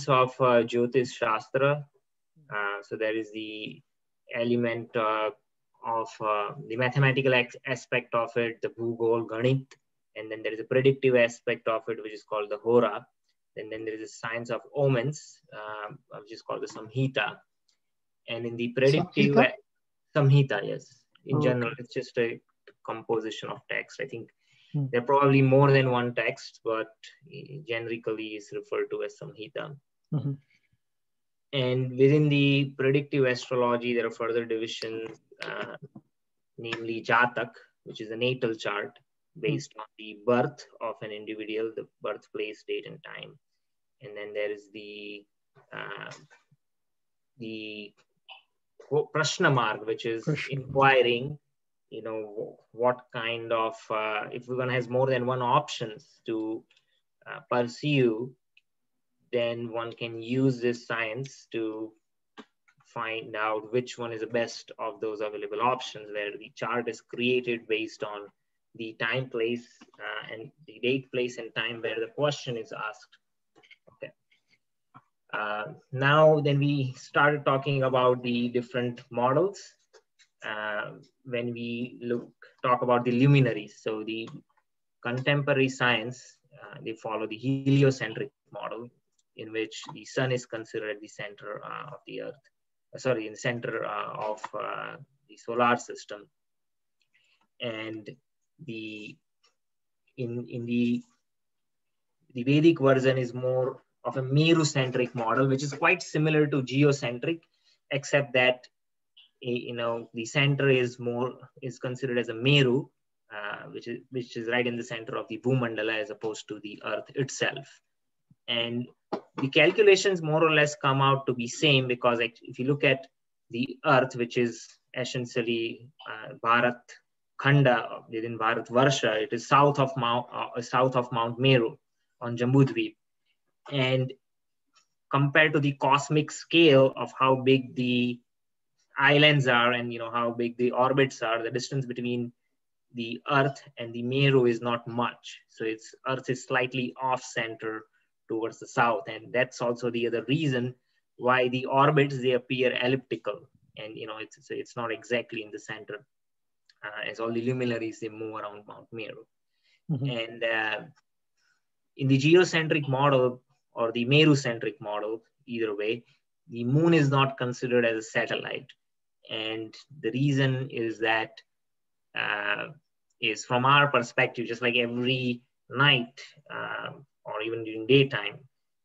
of Jyotish Shastra. So there is the element of the mathematical aspect of it, the Bhugol Ganit, and then there is a predictive aspect of it, which is called the Hora. And then there is a science of omens, which is called the Samhita. And in the predictive Samhita, yes. In general, it's just a composition of text. I think there are probably more than one text, but generically is referred to as Samhita. And within the predictive astrology, there are further divisions, namely Jatak, which is a natal chart based on the birth of an individual, the birthplace, date, and time. And then there is the Prashna mark, which is inquiring, you know, what kind of, if one has more than one options to pursue, then one can use this science to find out which one is the best of those available options, where the chart is created based on the time, place, and the date, place, and time where the question is asked. Okay. Now, then we started talking about the different models. When we talk about the luminaries, so the contemporary science, they follow the heliocentric model, in which the sun is considered the center of the earth, in the center of the solar system. And in the Vedic version is more of a Meru-centric model, which is quite similar to geocentric, except that, you know, the center is considered as a Meru, which is right in the center of the Bhumandala as opposed to the earth itself. And the calculations more or less come out to be same, because if you look at the earth, which is essentially Bharat Khanda within Bharat Varsha, it is south of Mount Meru on Jambudvip. And compared to the cosmic scale of how big the islands are and, you know, how big the orbits are, the distance between the earth and the Meru is not much. So earth is slightly off center towards the south. And that's also the other reason why the orbits, they appear elliptical. And, you know, it's not exactly in the center. As all the luminaries, they move around Mount Meru. And in the geocentric model or the Meru-centric model, either way, the moon is not considered as a satellite. And the reason is that is from our perspective, just like every night or even during daytime,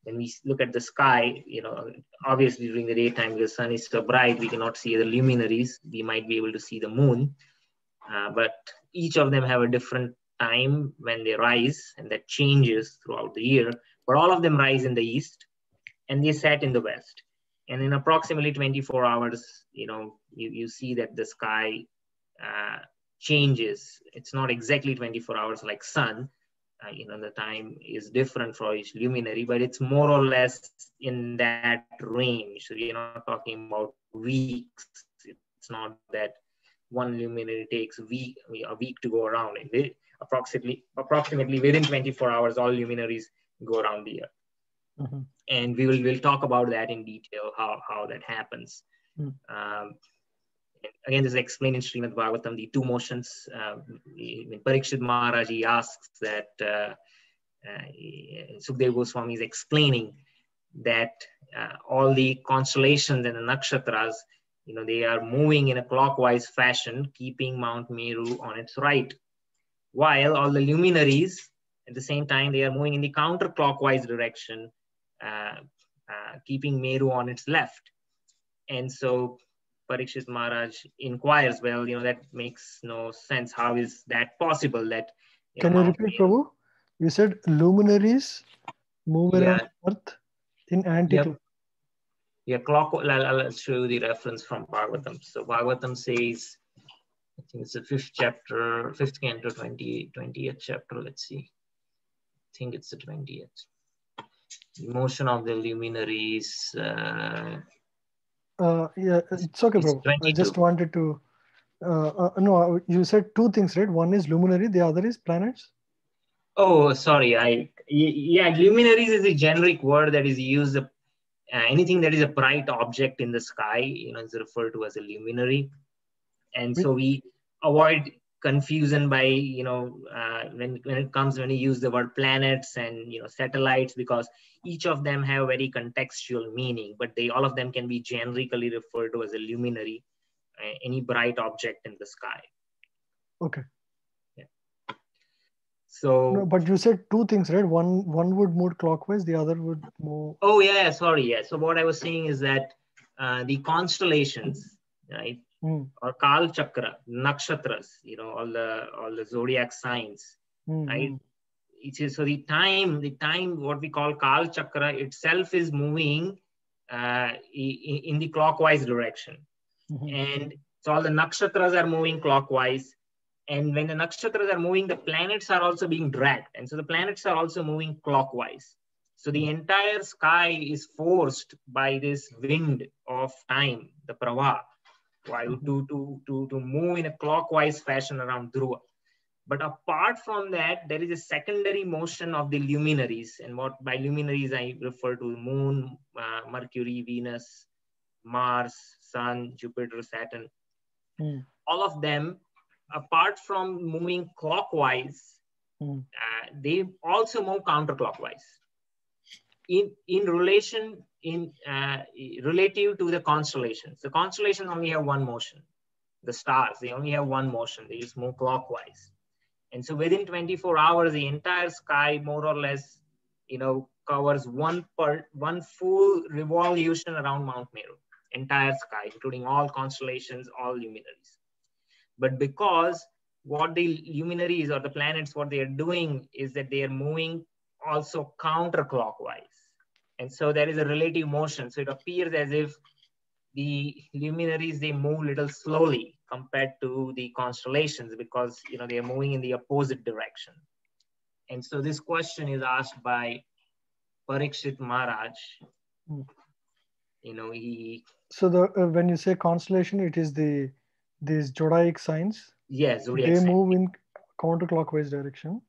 when we look at the sky, you know, obviously during the daytime, the sun is so bright, we cannot see the luminaries. We might be able to see the moon, but each of them have a different time when they rise, and that changes throughout the year. But all of them rise in the east, and they set in the west. And in approximately 24 hours, you know, you see that the sky changes. It's not exactly 24 hours like sun. You know, the time is different for each luminary, but it's more or less in that range. So you're not talking about weeks. It's not that one luminary takes a week to go around. Approximately within 24 hours, all luminaries go around the earth. And we'll talk about that in detail, how that happens. Again, this is explained in Srimad Bhagavatam, the two motions. When Parikshit Maharaj, he asks that Sukdev Goswami is explaining that all the constellations and the nakshatras, you know, they are moving in a clockwise fashion, keeping Mount Meru on its right, while all the luminaries, at the same time, they are moving in the counterclockwise direction, keeping Meru on its left. And so Parikshit Maharaj inquires, well, you know, that makes no sense. How is that possible? That Can you repeat, Prabhu? You said luminaries move around Earth in anti-clockwise. Yeah, clockwise. I'll show you the reference from Bhagavatam. So Bhagavatam says, I think it's the 5th chapter, 5th canto, 20th chapter. Let's see. I think it's the 20th. The motion of the luminaries. Yeah, it's okay, bro. I just wanted to. No, you said two things, right? One is luminary, the other is planets. Oh, sorry. Yeah, luminaries is a generic word that is used anything that is a bright object in the sky, is referred to as a luminary. And so we avoid confusion by, when you use the word planets and, satellites, because each of them have very contextual meaning, but all of them can be generically referred to as a luminary, any bright object in the sky. Okay. Yeah. So. No, but you said two things, right? One would move clockwise, the other would move. Oh yeah, sorry. Yeah. So what I was saying is that the constellations, right, or Kal Chakra, nakshatras, all the zodiac signs, right? It is, so the time, what we call Kal Chakra itself is moving in the clockwise direction, and so all the nakshatras are moving clockwise. And when the nakshatras are moving, the planets are also being dragged, and so the planets are also moving clockwise. So the entire sky is forced by this wind of time, the prava, to move in a clockwise fashion around Dhruva. But apart from that, there is a secondary motion of the luminaries. And what by luminaries I refer to: Moon, Mercury, Venus, Mars, Sun, Jupiter, Saturn. All of them, apart from moving clockwise, they also move counterclockwise. In relation, relative to the constellations. The constellations only have one motion. The stars, they only have one motion. They just move clockwise. And so within 24 hours, the entire sky more or less, covers one full revolution around Mount Meru. Entire sky, including all constellations, all luminaries. But because what the luminaries or the planets, what they are doing is that they are moving also counterclockwise. And so there is a relative motion. So it appears as if the luminaries, they move a little slowly compared to the constellations, because they are moving in the opposite direction. And so this question is asked by Parikshit Maharaj. So when you say constellation, it is these zodiac signs. Yes, zodiac they signs. Move in counterclockwise direction.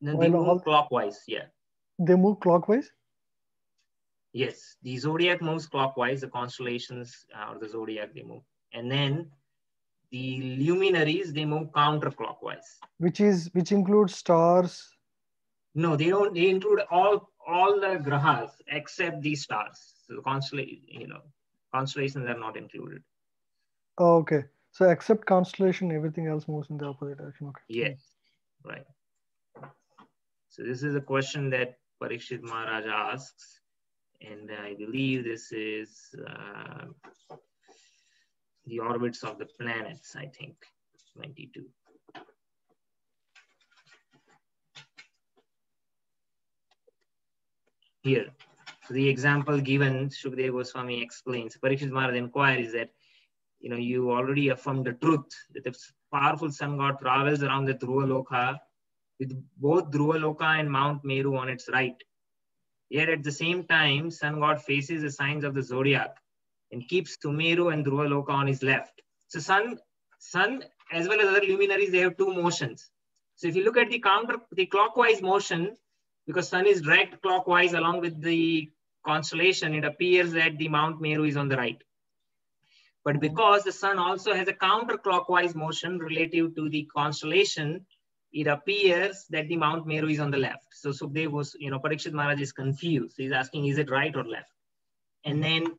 No, they move clockwise. Yeah. They move clockwise. Yes, the zodiac moves clockwise. The constellations or the zodiac, they move, and then the luminaries, they move counterclockwise. Which includes stars. No, they don't. They include all the grahas except the stars. So constellations are not included. Oh, okay. So except constellation, everything else moves in the opposite direction. Okay. Yes, right. So this is a question that Parikshit Maharaj asks. And I believe this is the orbits of the planets, I think, 22. Here, so the example given, Shukdev Goswami explains, Parikshit Maharaj inquires that, you already affirmed the truth that the powerful sun god travels around the Dhruva Loka with both Dhruva Loka and Mount Meru on its right. Yet at the same time, sun god faces the signs of the zodiac and keeps Sumeru and Dhruva Loka on his left. So sun as well as other luminaries, they have two motions. So if you look at the clockwise motion, because sun is dragged clockwise along with the constellation, it appears that the Mount Meru is on the right. But because the sun also has a counterclockwise motion relative to the constellation, it appears that the Mount Meru is on the left. So Sukhdev was, Parikshit Maharaj is confused. He's asking, is it right or left? And then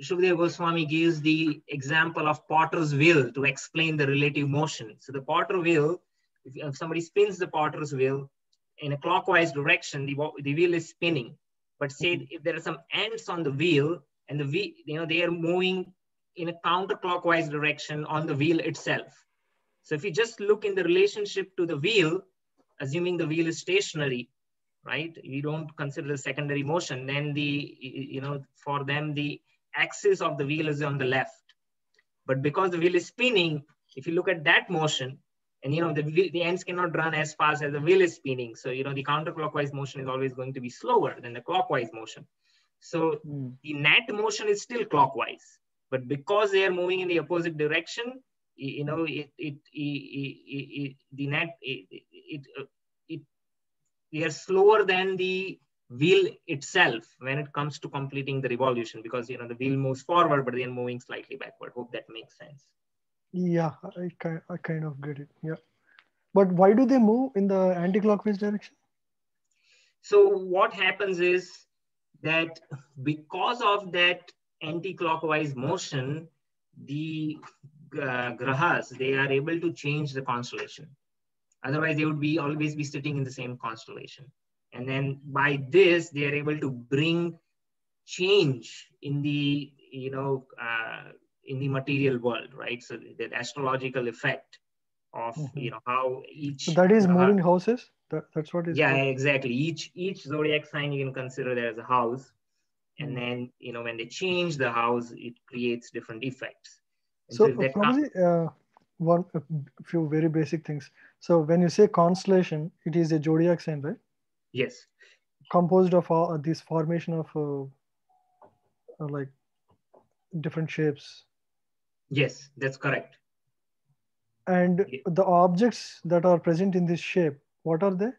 Shukdev Goswami gives the example of potter's wheel to explain the relative motion. So the potter wheel, if somebody spins the potter's wheel in a clockwise direction, the wheel is spinning. But say if there are some ants on the wheel and the wheel, they are moving in a counterclockwise direction on the wheel itself. So if you just look in the relationship to the wheel, assuming the wheel is stationary, right? You don't consider the secondary motion, then for them, the axis of the wheel is on the left. But because the wheel is spinning, if you look at that motion, and the ends cannot run as fast as the wheel is spinning. So, the counterclockwise motion is always going to be slower than the clockwise motion. So the net motion is still clockwise, but because they are moving in the opposite direction, they are slower than the wheel itself when it comes to completing the revolution, because the wheel moves forward but then moving slightly backward. Hope that makes sense. Yeah, I kind of get it. Yeah, but why do they move in the anti-clockwise direction? So what happens is that because of that anti-clockwise motion, the grahas, they are able to change the constellation. Otherwise, they would be always be sitting in the same constellation. And then by this, they are able to bring change in the in the material world, right? So that astrological effect of how each so that is moving houses. That's what is. Yeah, exactly. Each zodiac sign you can consider that as a house, and then when they change the house, it creates different effects. And so if that probably one a few very basic things. So when you say constellation, it is a zodiac sign, right? Yes. Composed of all this formation of like different shapes. Yes, that's correct. And the objects that are present in this shape, what are they?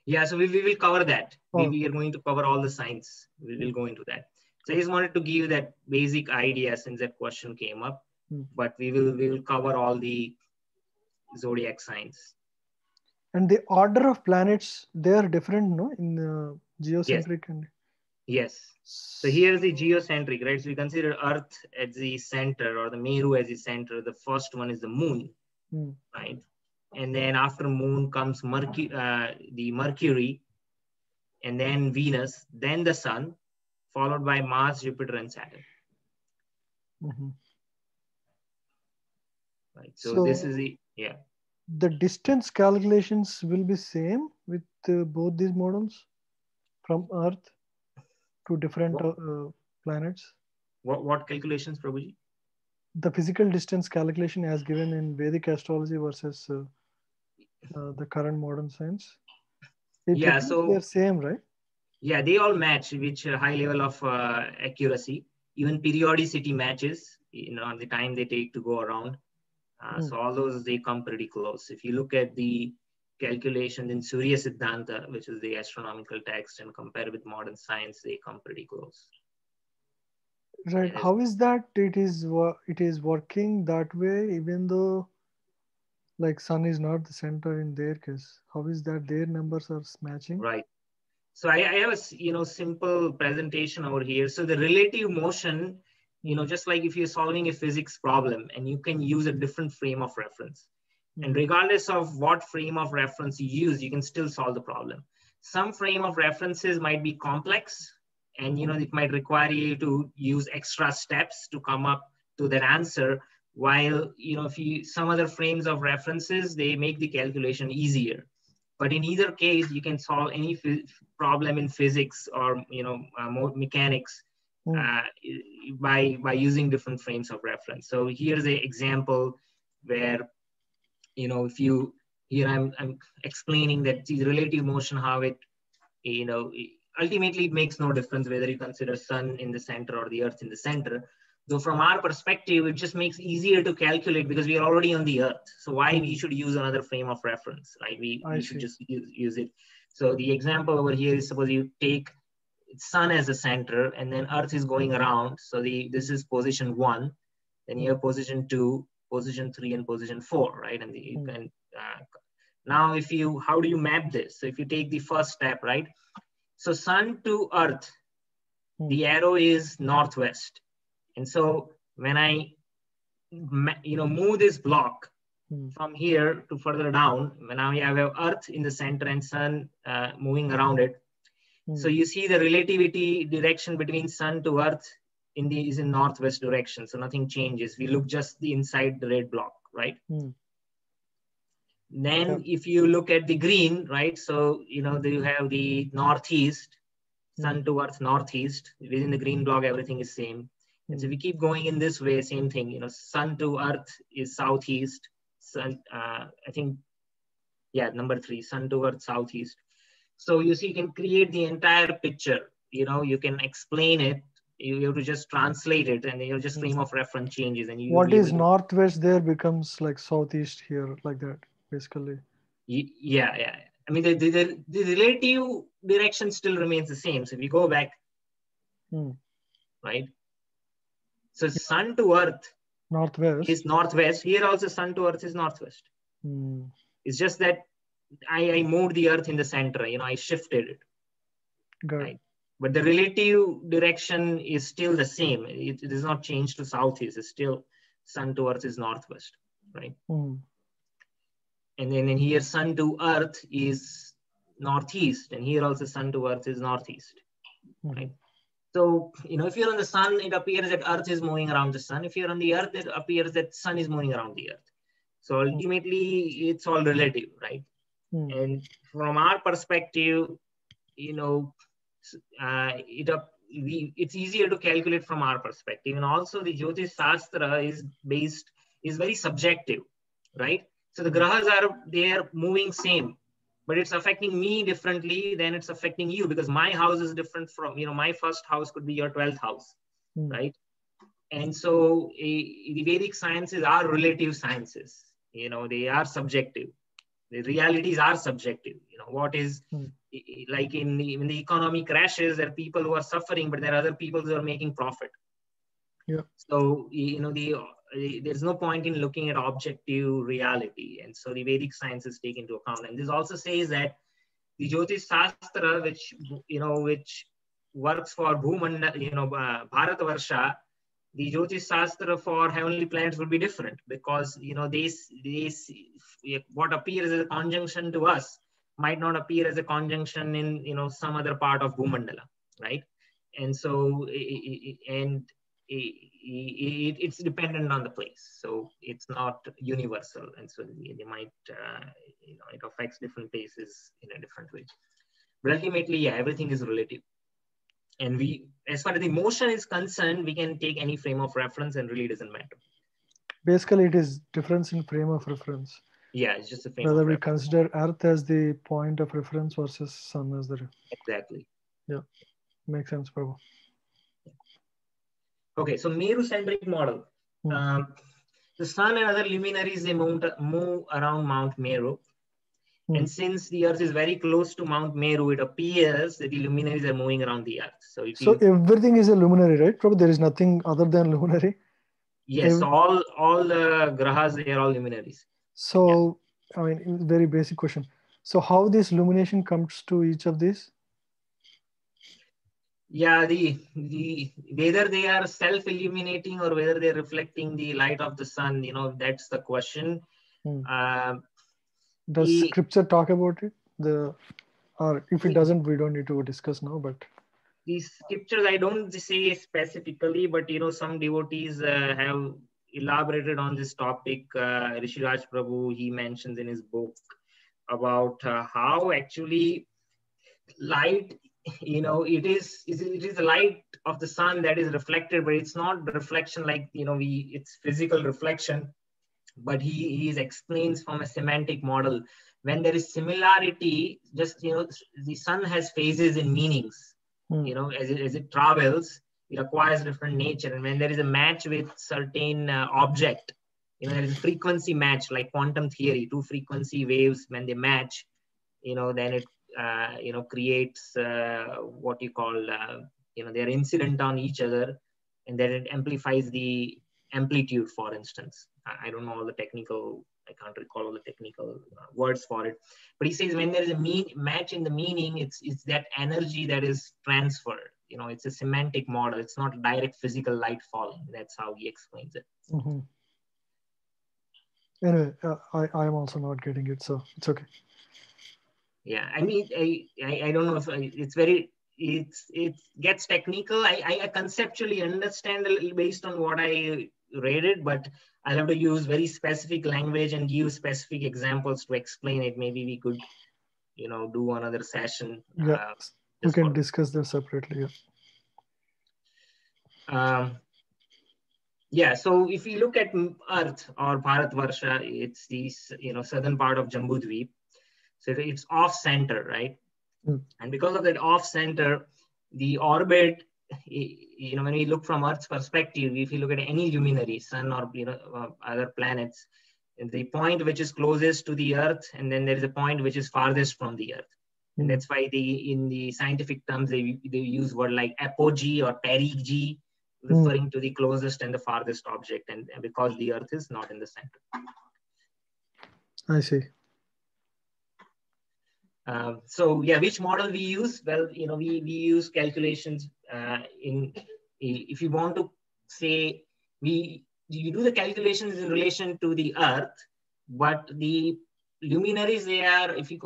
Yeah, so we will cover that. We are going to cover all the signs. We will go into that. So I just wanted to give you that basic idea since that question came up. But we will cover all the zodiac signs. And the order of planets, they are different, no? In geocentric and. Yes. So here's the geocentric, right? So we consider Earth as the center, or the Meru as the center. The first one is the moon, right? And then after moon comes the Mercury, and then Venus, then the sun, followed by Mars, Jupiter, and Saturn. Right. So this is the distance calculations will be same with both these models from Earth to different planets. What calculations, Prabhuji? The physical distance calculation as given in Vedic astrology versus the current modern science. So they're same, right? Yeah, they all match, which high level of accuracy. Even periodicity matches, on the time they take to go around. So all those, they come pretty close. If you look at the calculation in Surya Siddhanta, which is the astronomical text, and compare with modern science, they come pretty close. Right. How is that it is working that way, even though like sun is not the center in their case? How is that their numbers are matching? Right. So I have a simple presentation over here. So the relative motion, just like if you're solving a physics problem, and you can use a different frame of reference, and regardless of what frame of reference you use, you can still solve the problem. Some frame of references might be complex, and it might require you to use extra steps to come up to that answer. While if some other frames of references, they make the calculation easier. But in either case, you can solve any problem in physics or mechanics by using different frames of reference. So here's an example where I'm explaining that the relative motion, how it ultimately it makes no difference whether you consider sun in the center or the earth in the center. Though from our perspective, it just makes easier to calculate because we are already on the earth. So why we should use another frame of reference, right? We should just use it. So the example over here is, suppose you take sun as a center and then earth is going around. So this is position 1, then you have position 2, position 3, and position 4, right? And you can now how do you map this? So if you take the first step, right? So sun to earth, the arrow is northwest. And so when I move this block from here to further down, now you have earth in the center and sun moving around it. So you see the relativity direction between sun to earth is in northwest direction. So nothing changes. We look just inside the red block, right? Then if you look at the green, right? So, you have the northeast, sun to earth northeast. Within the green block, everything is same. And so we keep going in this way, same thing, sun to earth is southeast. Sun, I think, number 3, sun to earth southeast. So you see, you can create the entire picture. You can explain it. You have to just translate it, and then your just frame of reference changes. And what is northwest there becomes like southeast here, like that, basically. Yeah, I mean, the relative direction still remains the same. So if you go back, right? So sun to earth northwest is northwest. Here also sun to earth is northwest. It's just that I moved the earth in the center, I shifted it. Right? But the relative direction is still the same. It is not changed to southeast. It's still sun to earth is northwest, right? And then here sun to earth is northeast, and here also sun to earth is northeast, right? So, if you're on the sun, it appears that earth is moving around the sun. If you're on the earth, it appears that sun is moving around the earth. So ultimately, it's all relative, right? And from our perspective, it's easier to calculate from our perspective. And also the Jyotish Shastra is very subjective, right? So the grahas they are moving same, but it's affecting me differently than it's affecting you, because my house is different from, my first house could be your 12th house, right? And so the Vedic sciences are relative sciences, they are subjective. The realities are subjective. What is like when the economy crashes, there are people who are suffering, but there are other people who are making profit. Yeah. So, there's no point in looking at objective reality. And so the Vedic sciences take into account. And this also says that the Jyotish Shastra, which works for Bharatavarsha, the Jyotish Shastra for heavenly planets would be different, because what appears as a conjunction to us might not appear as a conjunction in some other part of Bhumandala, right? And so it's dependent on the place, so it's not universal, and so they might it affects different places in a different way. But ultimately, everything is relative. And as far as the motion is concerned, we can take any frame of reference and really doesn't matter. Basically, it is difference in frame of reference. Yeah, it's just a frame whether of we reference. Consider Earth as the point of reference versus Sun as the... Exactly. Yeah, makes sense, Prabhu. Okay, so Meru-centric model. The Sun and other luminaries, they move around Mount Meru. And since the Earth is very close to Mount Meru, it appears that the luminaries are moving around the Earth. So everything is a luminary, right? Probably there is nothing other than luminary. Yes, all the grahas, they are all luminaries. So, yeah. I mean, very basic question. So how this illumination comes to each of these? Yeah, whether they are self-illuminating or whether they're reflecting the light of the sun, that's the question. Does scripture talk about it? Or if it doesn't, we don't need to discuss now, but... These scriptures, I don't say specifically, but some devotees have elaborated on this topic. Rishiraj Prabhu, he mentions in his book about how actually light, it is the light of the sun that is reflected, but it's not the reflection like it's physical reflection. But he explains from a semantic model. When there is similarity, just the sun has phases and meanings. As it travels, it acquires different nature. And when there is a match with certain object, there is a frequency match, like quantum theory, two frequency waves, when they match, then it creates what you call they're incident on each other, and then it amplifies the amplitude, for instance. I don't know all the technical, I can't recall all the technical words for it, but he says when there is a match in the meaning, it's that energy that is transferred. It's a semantic model. It's not direct physical light falling. That's how he explains it. Anyway, I am also not getting it, so it's okay. Yeah, I mean, I don't know if it gets technical. I conceptually understand a little based on what I read it, but I'll have to use very specific language and give specific examples to explain it. Maybe we could, do another session. Yeah, we can discuss that separately. Yeah, so if you look at Earth or Bharatvarsha, it's the southern part of Jambudvip. So it's off center, right? And because of that off center, the orbit, when we look from Earth's perspective, if you look at any luminary, sun or other planets, the point which is closest to the Earth, and then there is a point which is farthest from the Earth. And that's why in the scientific terms, they use word like apogee or perigee, referring to the closest and the farthest object, and because the Earth is not in the center. I see. So yeah, which model we use? Well, we use calculations if you want to say, you do the calculations in relation to the Earth, but the luminaries, they are, if you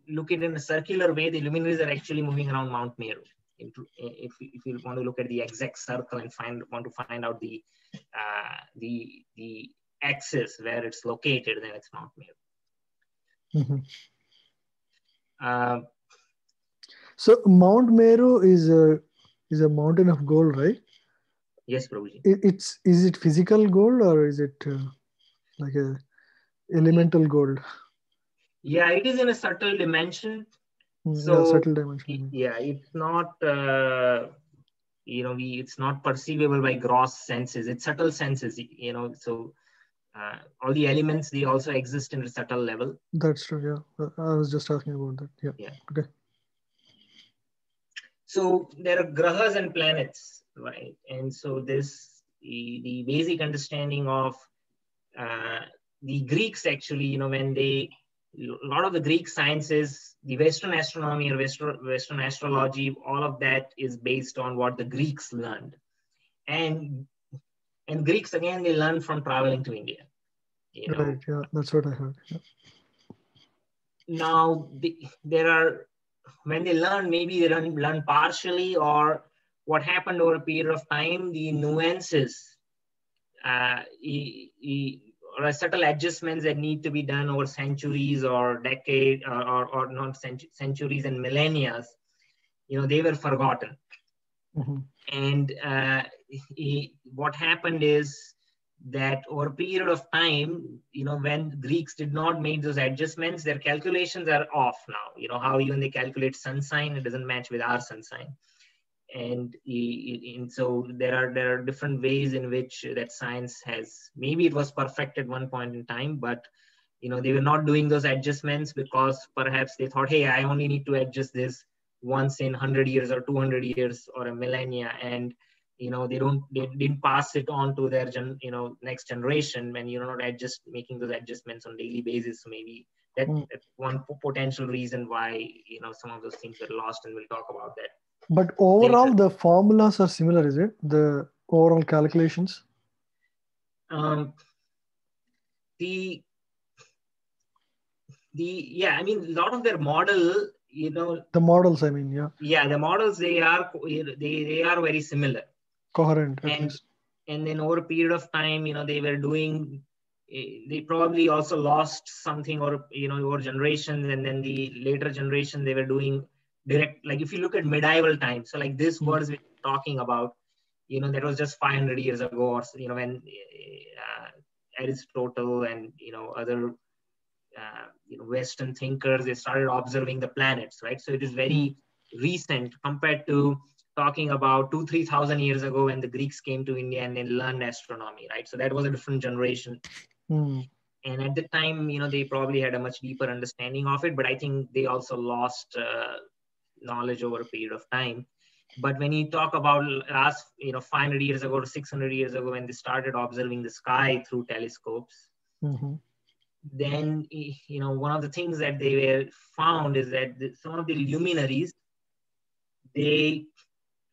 look at it in a circular way, the luminaries are actually moving around Mount Meru. If you want to look at the exact circle and want to find out the axis where it's located, then it's Mount Meru. So Mount Meru is a mountain of gold, right? Yes, Prabhuji. Is it physical gold, or is it like a elemental gold? Yeah, it is in a subtle dimension. So yeah, subtle dimension. Yeah, it's not it's not perceivable by gross senses. It's subtle senses. So all the elements, they also exist in a subtle level. That's true. Yeah, I was just asking about that. Yeah. Yeah. Okay. So there are grahas and planets, right? And so the basic understanding of the Greeks, actually, when a lot of the Greek sciences, the Western astronomy or Western astrology, all of that is based on what the Greeks learned. And Greeks, again, they learned from traveling to India. Right, yeah, that's what I heard. Yeah. Now, when they learn, maybe they learn partially, or what happened over a period of time, the nuances, or subtle adjustments that need to be done over centuries or decades, or not centuries and millennia, they were forgotten. And what happened is that over a period of time, when Greeks did not make those adjustments, their calculations are off now. How even they calculate sun sign, it doesn't match with our sun sign. And so there are different ways in which that science maybe it was perfect at one point in time, but they were not doing those adjustments because perhaps they thought, hey, I only need to adjust this once in 100 years or 200 years or a millennia, and they didn't pass it on to their next generation when you're not making those adjustments on daily basis. So maybe that's one potential reason why some of those things were lost, and we'll talk about that. But overall, later, the formulas are similar, is it? The overall calculations? Yeah, I mean, a lot of their model, the models, I mean, yeah. Yeah, the models, they are very similar. Coherent, and then over a period of time, they were doing, they probably also lost something, or, over generations, and then the later generation, they were doing direct, like if you look at medieval times, so like this words we're talking about, that was just 500 years ago, or, when Aristotle and, other Western thinkers, they started observing the planets, right? So it is very recent compared to talking about 2,000-3,000 years ago when the Greeks came to India and they learned astronomy, right? So that was a different generation. And at the time, they probably had a much deeper understanding of it, but I think they also lost knowledge over a period of time. But when you talk about last, 500 years ago to 600 years ago, when they started observing the sky through telescopes, then, one of the things that they were found is that some of the luminaries, they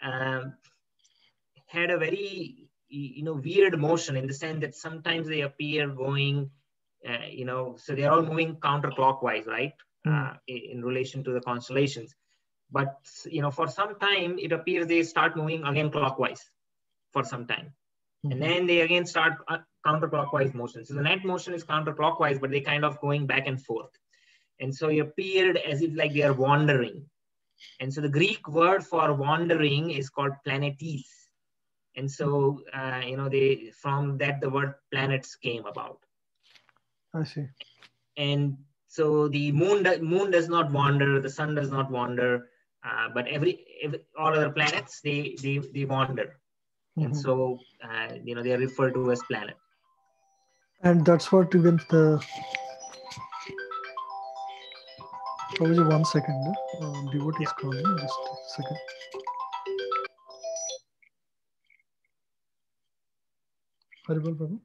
had a very, weird motion, in the sense that sometimes they appear going, so they're all moving counterclockwise, right? In relation to the constellations. But, for some time, it appears they start moving again clockwise for some time. And then they again start counterclockwise motion. So the net motion is counterclockwise, but they kind of going back and forth. And so it appeared as if like they are wandering. And so the Greek word for wandering is called planetes. And so, from that, the word planets came about. I see. And so the moon does not wander, the sun does not wander, but all other planets, they wander. And so, they are referred to as planets. And that's what even the probably 1 second. Devotee is Yeah. calling. Just a second. Haribol Prabhu.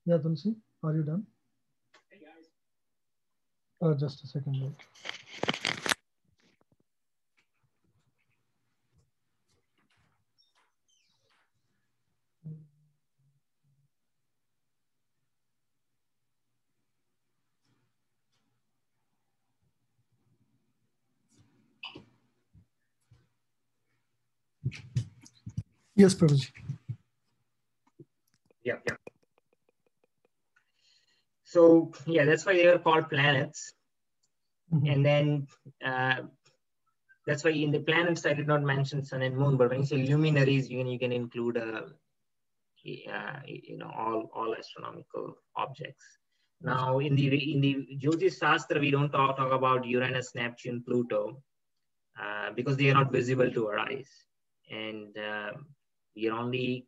Yeah, Tulsi, are you done? Just a second. Wait. Yes, Prabhuji. Yeah. So yeah, that's why they are called planets. And then that's why in the planets I did not mention sun and moon, but when you say luminaries, you can include all astronomical objects. Now in the Jyotish Shastra, we don't talk about Uranus, Neptune, Pluto, because they are not visible to our eyes, and we are only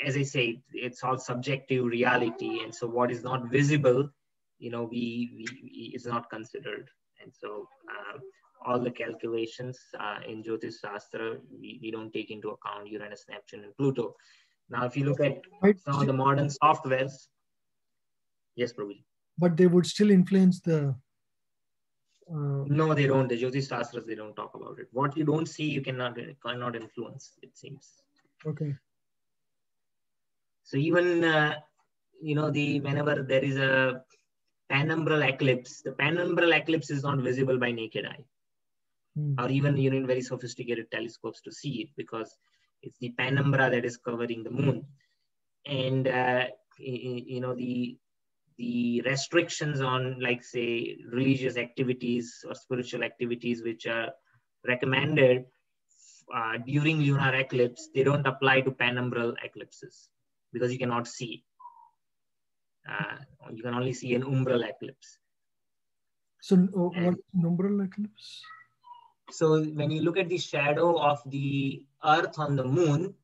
as I say, it's all subjective reality, and so what is not visible, we is not considered, and so all the calculations in Jyotish Shastra, we don't take into account Uranus, Neptune, and Pluto. Now, if you look at some of the modern softwares, yes, Prabhu. But they would still influence the. No, they don't. The Jyotish Shastras, they don't talk about it. What you don't see, you cannot influence, it seems. Okay. So even whenever there is a penumbral eclipse, the penumbral eclipse is not visible by naked eye, or even in very sophisticated telescopes to see it, because it's the penumbra that is covering the moon, and the restrictions on, like, say, religious activities or spiritual activities which are recommended during lunar eclipse, they don't apply to penumbral eclipses because you cannot see. You can only see an umbral eclipse. So what umbral eclipse? So when you look at the shadow of the Earth on the moon,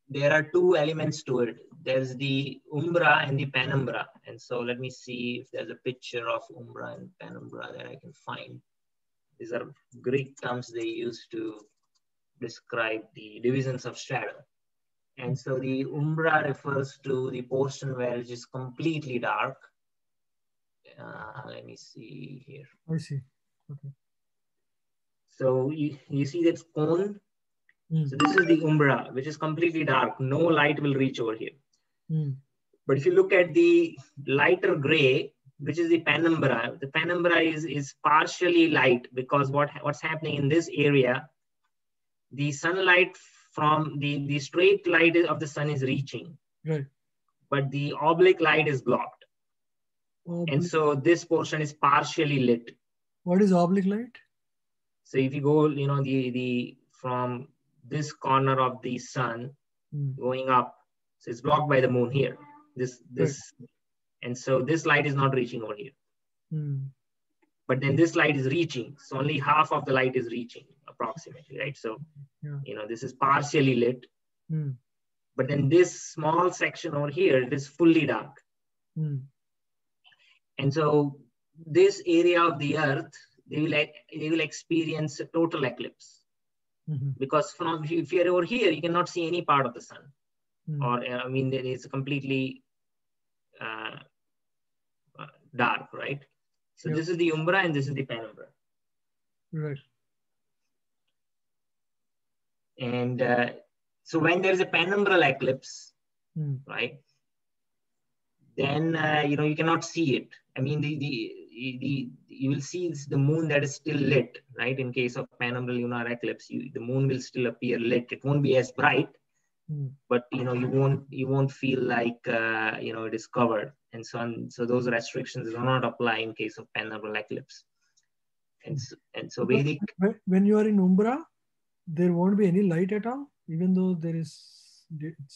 there are two elements to it. There's the umbra and the penumbra. And so let me see if there's a picture of umbra and penumbra that I can find. These are Greek terms they use to describe the divisions of shadow. And so the umbra refers to the portion where it is completely dark. Let me see here. I see. Okay. So you see that cone? So this is the umbra, which is completely dark. No light will reach over here. But if you look at the lighter gray, which is the penumbra is partially light, because what's happening in this area, the sunlight from the straight light of the sun is reaching, right, but the oblique light is blocked. And so this portion is partially lit. What is oblique light? So if you go, the from this corner of the sun going up, so it's blocked by the moon here. This, right. And so this light is not reaching over here. But then this light is reaching. So only half of the light is reaching approximately, right? So, this is partially lit. But then this small section over here, it is fully dark. And so this area of the Earth, they will experience a total eclipse. Because if you're over here, you cannot see any part of the sun. Or, it's completely dark, right? So this is the umbra and this is the penumbra. Right. And so when there is a penumbral eclipse, right, then you cannot see it. I mean, you will see the moon that is still lit, right? In case of penumbral lunar eclipse, the moon will still appear lit. It won't be as bright, but you won't feel like it is covered, and so on. So those restrictions do not apply in case of penumbral eclipse. And so Vedic. When you are in umbra, there won't be any light at all, even though it's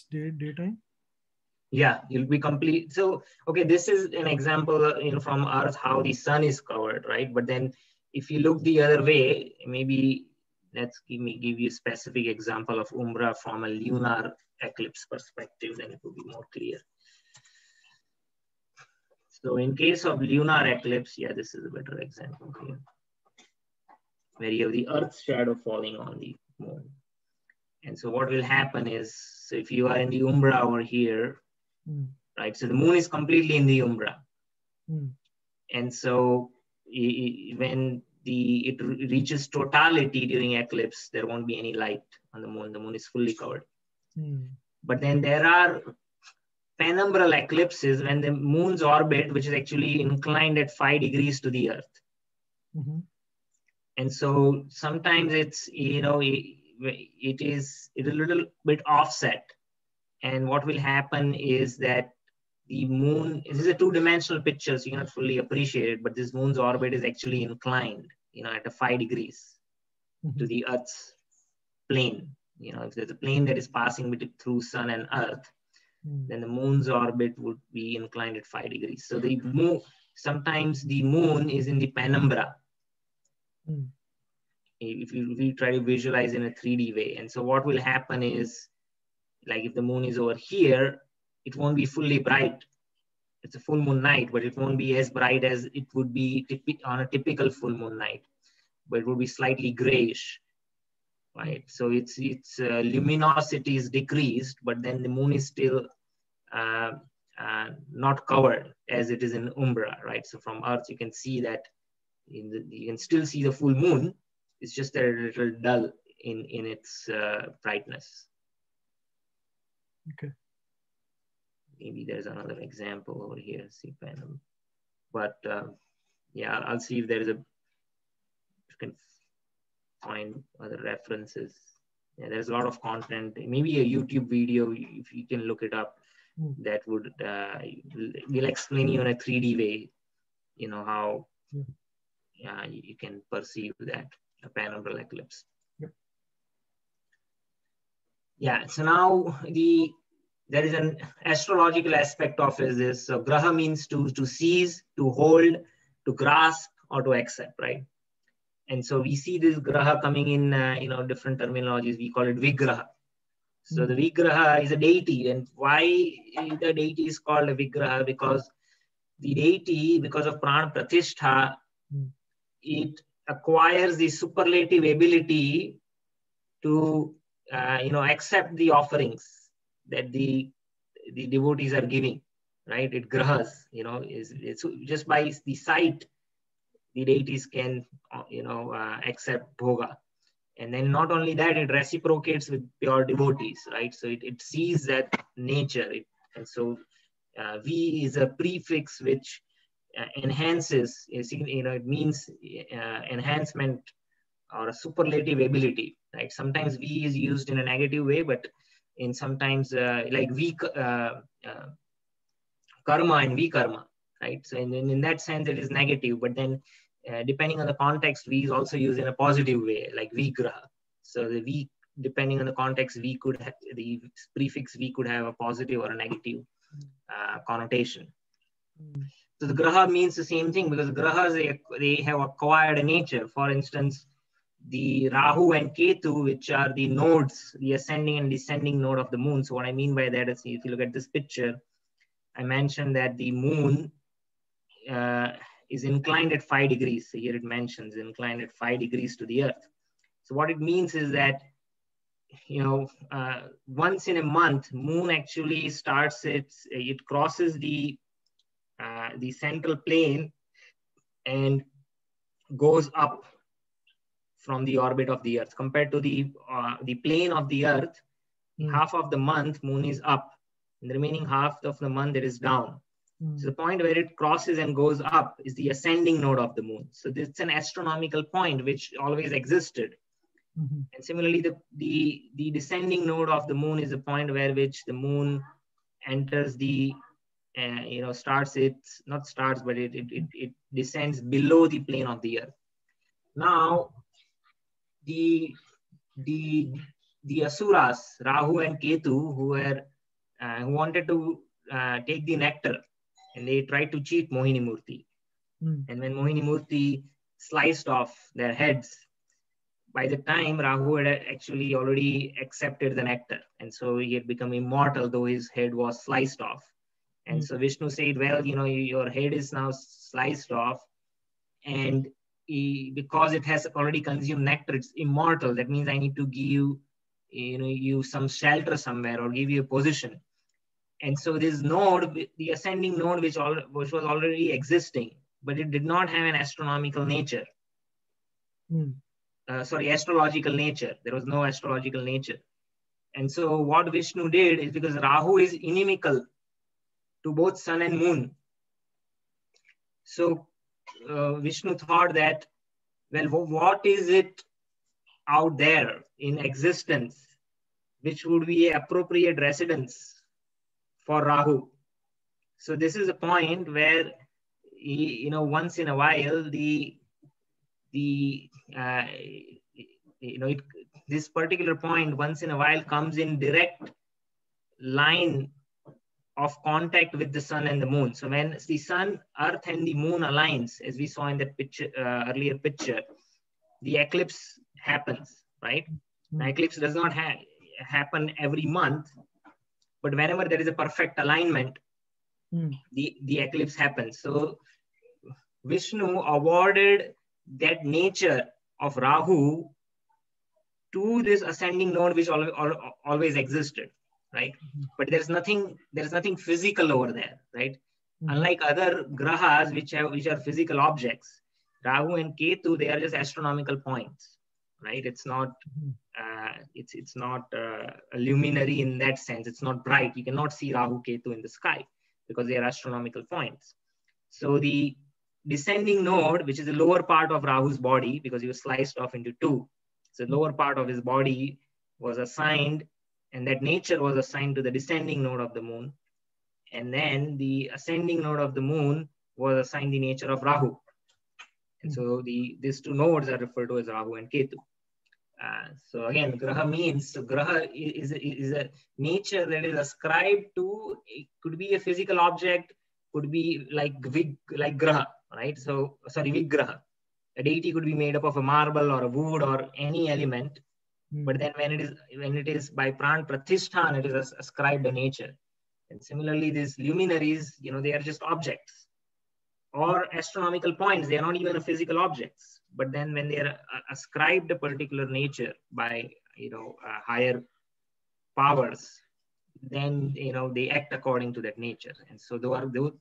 daytime. Yeah, you'll be complete. So, okay, this is an example, from Earth, how the sun is covered, right? But then if you look the other way, maybe let's give you a specific example of Umbra from a lunar eclipse perspective, then it will be more clear. So in case of lunar eclipse, yeah, this is a better example here, where you have the Earth's shadow falling on the moon. And so what will happen is, so if you are in the Umbra over here, right? So the moon is completely in the Umbra. And so when it reaches totality during eclipse, there won't be any light on the moon. The moon is fully covered. But then there are penumbral eclipses when the moon's orbit, which is actually inclined at 5 degrees to the Earth. And so sometimes it's, it is a little bit offset. And what will happen is that the moon, this is a two-dimensional picture, so you cannot fully appreciate it, but this moon's orbit is actually inclined, at a 5 degrees to the Earth's plane. If there's a plane that is passing through sun and Earth, then the moon's orbit would be inclined at 5 degrees. So the moon, sometimes the moon is in the penumbra. If you try to visualize in a 3D way. And so what will happen is, like if the moon is over here, it won't be fully bright. It's a full moon night, but it won't be as bright as it would be on a typical full moon night, but it would be slightly grayish, right? So its luminosity is decreased, but then the moon is still not covered as it is in Umbra, right? So from Earth, you can see that you can still see the full moon. It's just a little dull in its brightness. Okay. Maybe there's another example over here, see panel. But yeah, I'll see if there is you can find other references. Yeah, there's a lot of content, maybe a YouTube video, if you can look it up, that would, will explain you in a 3D way, how you can perceive that, a penumbral eclipse. Yeah, so now there is an astrological aspect of this. So graha means to seize, to hold, to grasp, or to accept, right? And so we see this graha coming in, different terminologies. We call it vigraha. So the vigraha is a deity. And why the deity is called a vigraha? Because the deity, because of prana pratishtha, it acquires the superlative ability to, accept the offerings that the devotees are giving, right? It grahas, it's just by the sight, the deities can, accept bhoga. And then not only that, it reciprocates with pure devotees, right? So it sees that nature. And so V is a prefix which enhances, it means enhancement or a superlative ability, right? Sometimes V is used in a negative way, but in sometimes like V karma and vikarma, right? So in that sense, it is negative, but then depending on the context, V is also used in a positive way, like vigraha. So the V, depending on the context, V could have, the prefix V could have a positive or a negative connotation. So the graha means the same thing, because grahas, they have acquired a nature. For instance, the Rahu and Ketu, which are the nodes, the ascending and descending node of the moon. So what I mean by that is, if you look at this picture, I mentioned that the moon is inclined at 5 degrees. So here it mentions inclined at 5 degrees to the Earth. So what it means is that, once in a month, moon actually starts it crosses the central plane and goes up from the orbit of the Earth. Compared to the plane of the Earth, half of the month moon is up, and the remaining half of the month it is down. So the point where it crosses and goes up is the ascending node of the moon. So this is an astronomical point which always existed. And similarly, the descending node of the moon is a point which the moon enters the, starts, it's not starts, but it descends below the plane of the Earth. Now, the asuras, Rahu and Ketu, who wanted to take the nectar, and they tried to cheat Mohini Murti. And when Mohini Murti sliced off their heads, by the time Rahu had actually already accepted the nectar. And so he had become immortal, though his head was sliced off. And so Vishnu said, well, your head is now sliced off. And because it has already consumed nectar, it's immortal. That means I need to give you some shelter somewhere or give you a position. And so this node, the ascending node, which was already existing, but it did not have an astronomical nature. Astrological nature. There was no astrological nature. And so what Vishnu did is, because Rahu is inimical to both sun and moon. So Vishnu thought that, well, what is it out there in existence which would be an appropriate residence for Rahu? So this is a point where, once in a while, this particular point once in a while comes in direct line of contact with the sun and the moon. So when the sun, earth, and the moon aligns, as we saw in that picture, earlier picture, the eclipse happens, right? The eclipse does not happen every month, but whenever there is a perfect alignment, the eclipse happens. So Vishnu awarded that nature of Rahu to this ascending node, which always existed, right? But there's nothing physical over there, right? Unlike other grahas, which are physical objects, Rahu and Ketu, they are just astronomical points, right? It's not it's not a luminary in that sense. It's not bright. You cannot see Rahu, Ketu in the sky because they are astronomical points. So the descending node, which is the lower part of Rahu's body, because he was sliced off into two, so the lower part of his body was assigned, and that nature was assigned to the descending node of the moon. And then the ascending node of the moon was assigned the nature of Rahu. And so these two nodes are referred to as Rahu and Ketu. So again, graha means, so graha is a nature that is ascribed to, it could be a physical object, could be like graha, right? So, sorry, vigraha. A deity could be made up of a marble or a wood or any element, but then when it is by pran pratishthan, it is ascribed a nature. And similarly, these luminaries, they are just objects or astronomical points. They are not even a physical objects, but then when they are ascribed a particular nature by higher powers, then they act according to that nature. And so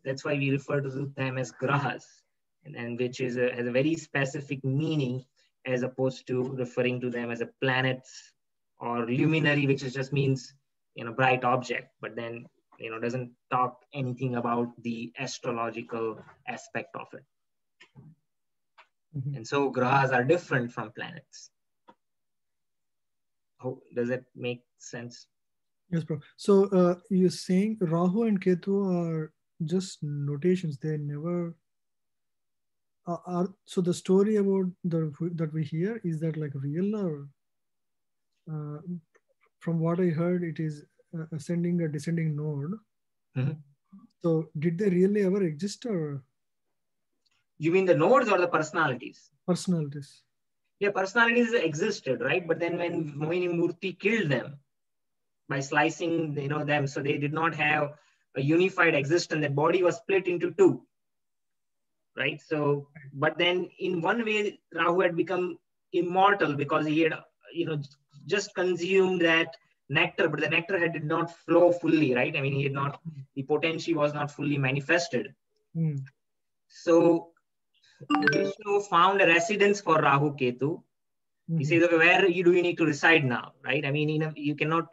that's why we refer to them as grahas, and which has a very specific meaning, as opposed to referring to them as a planets or luminary, which just means bright object, but then doesn't talk anything about the astrological aspect of it. And so grahas are different from planets. Does that make sense? Yes, bro. So you're saying Rahu and Ketu are just notations. They never are. So the story about that we hear, is that like real, or from what I heard, it is ascending a descending node. So did they really ever exist, or? You mean the nodes or the personalities? Personalities. Yeah, personalities existed, right? But then when Mohini Murthy killed them by slicing, them, so they did not have a unified existence. That body was split into two, right? So, but then in one way, Rahu had become immortal because he had, just consumed that nectar, but the nectar did not flow fully, right? I mean, the potency was not fully manifested. So Vishnu found a residence for Rahu Ketu. He says, okay, where do you need to reside now, right? I mean, you cannot,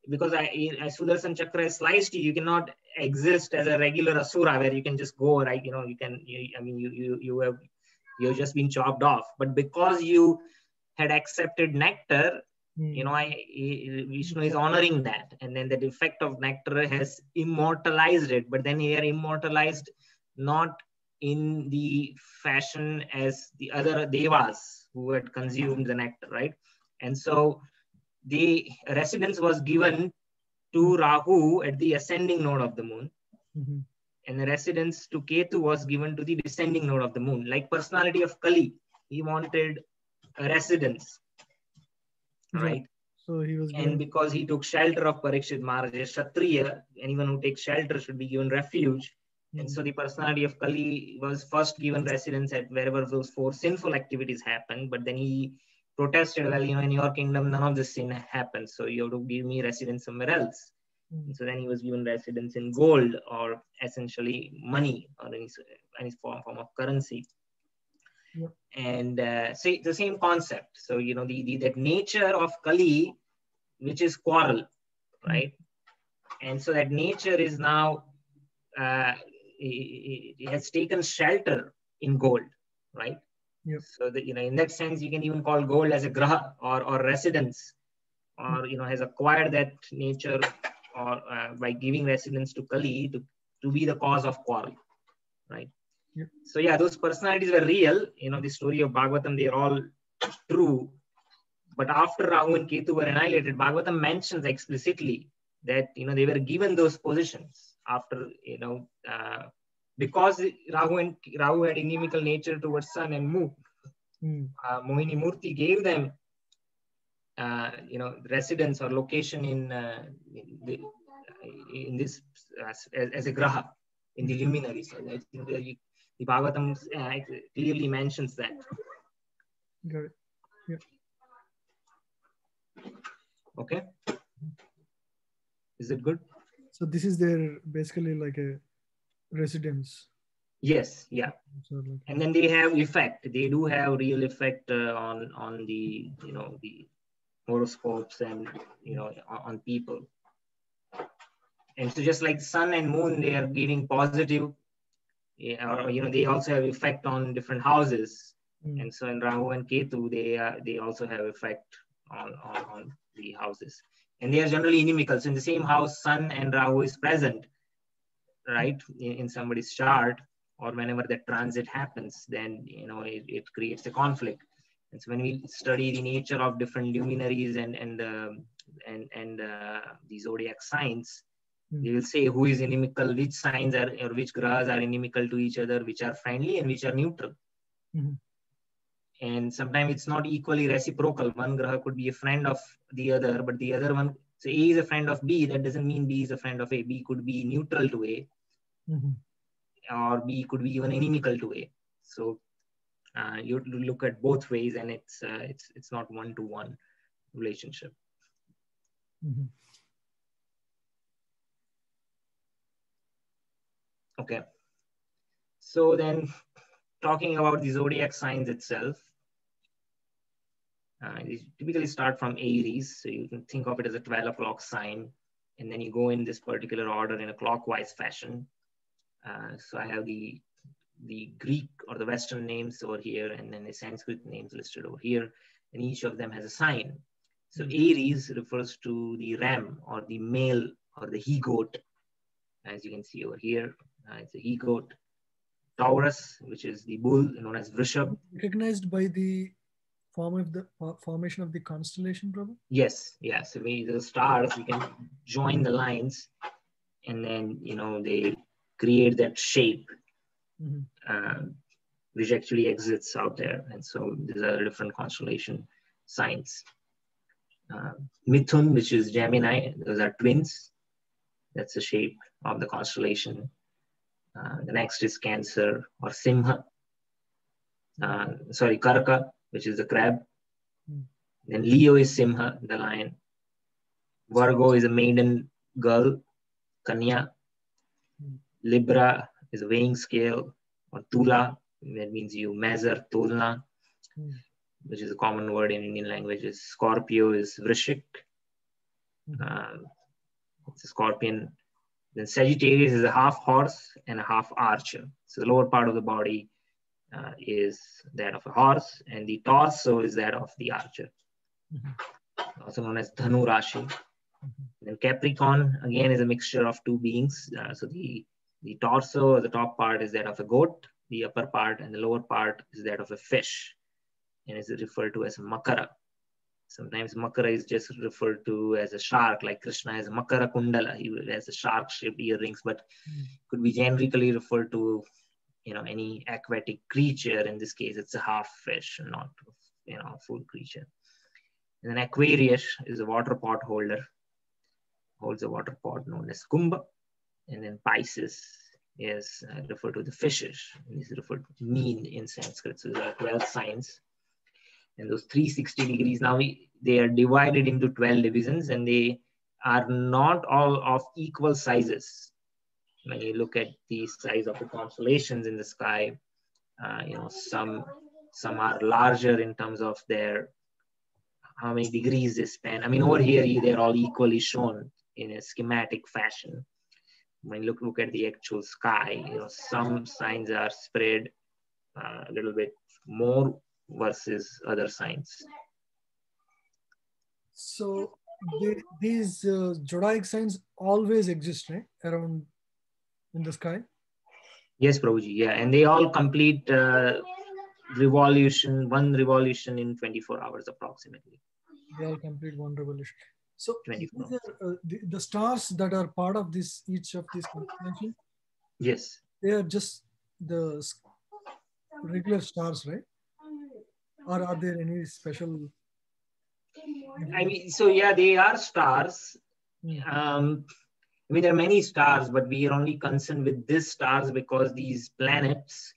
because as Sudarshan Chakra is sliced, you cannot exist as a regular asura where you can just go, right? You've just been chopped off. But because you had accepted nectar, Vishnu is honoring that. And then the effect of nectar has immortalized it. But then here immortalized not in the fashion as the other devas who had consumed the nectar, right? And so the residence was given to Rahu at the ascending node of the moon. And the residence to Ketu was given to the descending node of the moon. Like personality of Kali, he wanted a residence. right? So he was And given. because he took shelter of Parikshit Maharaj, a Kshatriya, anyone who takes shelter should be given refuge. And so the personality of Kali was first given residence at wherever those four sinful activities happened, but then he protested, well, in your kingdom, none of this sin happens, so you have to give me residence somewhere else. And so then he was given residence in gold, or essentially money, or any form of currency. Yep. And say the same concept. So, that nature of Kali, which is quarrel, right? And so that nature is now, it has taken shelter in gold, right? Yep. So that, in that sense, you can even call gold as a graha, or residence, or, has acquired that nature, or by giving residence to Kali to be the cause of quarrel, right? Yep. So yeah, those personalities were real. The story of Bhagavatam, they're all true. But after Rahu and Ketu were annihilated, Bhagavatam mentions explicitly that, they were given those positions after, because Rahu had inimical nature towards sun and moon. Mohini Murti gave them, residence or location in this as a graha in the luminaries. So I think the Bhagavatam clearly mentions that. Got it. Yep. Okay. Is it good? So this is their basically like a residence. Yes. Yeah. So and then they have effect. They do have real effect on the the horoscopes and on people. And so just like sun and moon, they are giving positive, or they also have effect on different houses. And so in Rahu and Ketu, they also have effect on the houses, and they are generally inimical. So in the same house, sun and Rahu is present, right, in somebody's chart, or whenever that transit happens, then it creates a conflict. And so when we study the nature of different luminaries and the zodiac signs, they will say who is inimical, which signs are, or which grahas are inimical to each other, which are friendly and which are neutral. And sometimes it's not equally reciprocal. One graha could be a friend of the other, but the other one, so A is a friend of B, that doesn't mean B is a friend of A. B could be neutral to A, or B could be even inimical to A. So you look at both ways, and it's not one-to-one relationship. Okay. So then, talking about the zodiac signs itself, you typically start from Aries. So you can think of it as a 12 o'clock sign, and then you go in this particular order in a clockwise fashion. So I have the Greek or the Western names over here, and then the Sanskrit names listed over here, and each of them has a sign. So Aries refers to the ram, or the male, or the he-goat, as you can see over here. It's a he-goat. Taurus, which is the bull, known as Vrishab. Recognized by the formation of the constellation, Prabhu? Yes, yes. So the stars, we can join the lines, and then they create that shape, which actually exists out there. And so these are different constellation signs. Mithun, which is Gemini, those are twins. That's the shape of the constellation. The next is Cancer, or Simha. Karka, which is the crab. Then Leo is Simha, the lion. Virgo is a maiden girl, Kanya. Libra is a weighing scale, or Tula, that means you measure, Tulna, which is a common word in Indian languages. Scorpio is Vrishik. It's a scorpion. Then Sagittarius is a half horse and a half archer. So the lower part of the body is that of a horse, and the torso is that of the archer, also known as Dhanu Rashi. Then Capricorn, again, is a mixture of two beings. So the torso, or the top part, is that of a goat. The upper part and the lower part is that of a fish, and is referred to as Makara. Sometimes Makara is just referred to as a shark, like Krishna has a Makara Kundala. He has a shark-shaped earrings, but could be generically referred to, any aquatic creature. In this case, it's a half fish, not, a full creature. And then Aquarius is a water pot holder, holds a water pot known as Kumbha. And then Pisces is referred to the fishes. These referred to mean in Sanskrit. So there are 12 signs. And those 360 degrees, now they are divided into 12 divisions, and they are not all of equal sizes. When you look at the size of the constellations in the sky, some are larger in terms of their how many degrees they span. I mean, over here they're all equally shown in a schematic fashion. When you look at the actual sky, some signs are spread a little bit more versus other signs. So these zodiac signs always exist, right, around in the sky? Yes, Prabhuji. Yeah, and they all complete one revolution in 24 hours approximately. They all complete one revolution. So 24 these are, the stars that are part of this, each of these constellations, yes, they are just the regular stars, right? Or are there any special? I mean, so yeah, they are stars. I mean, there are many stars, but we are only concerned with these stars because these planets,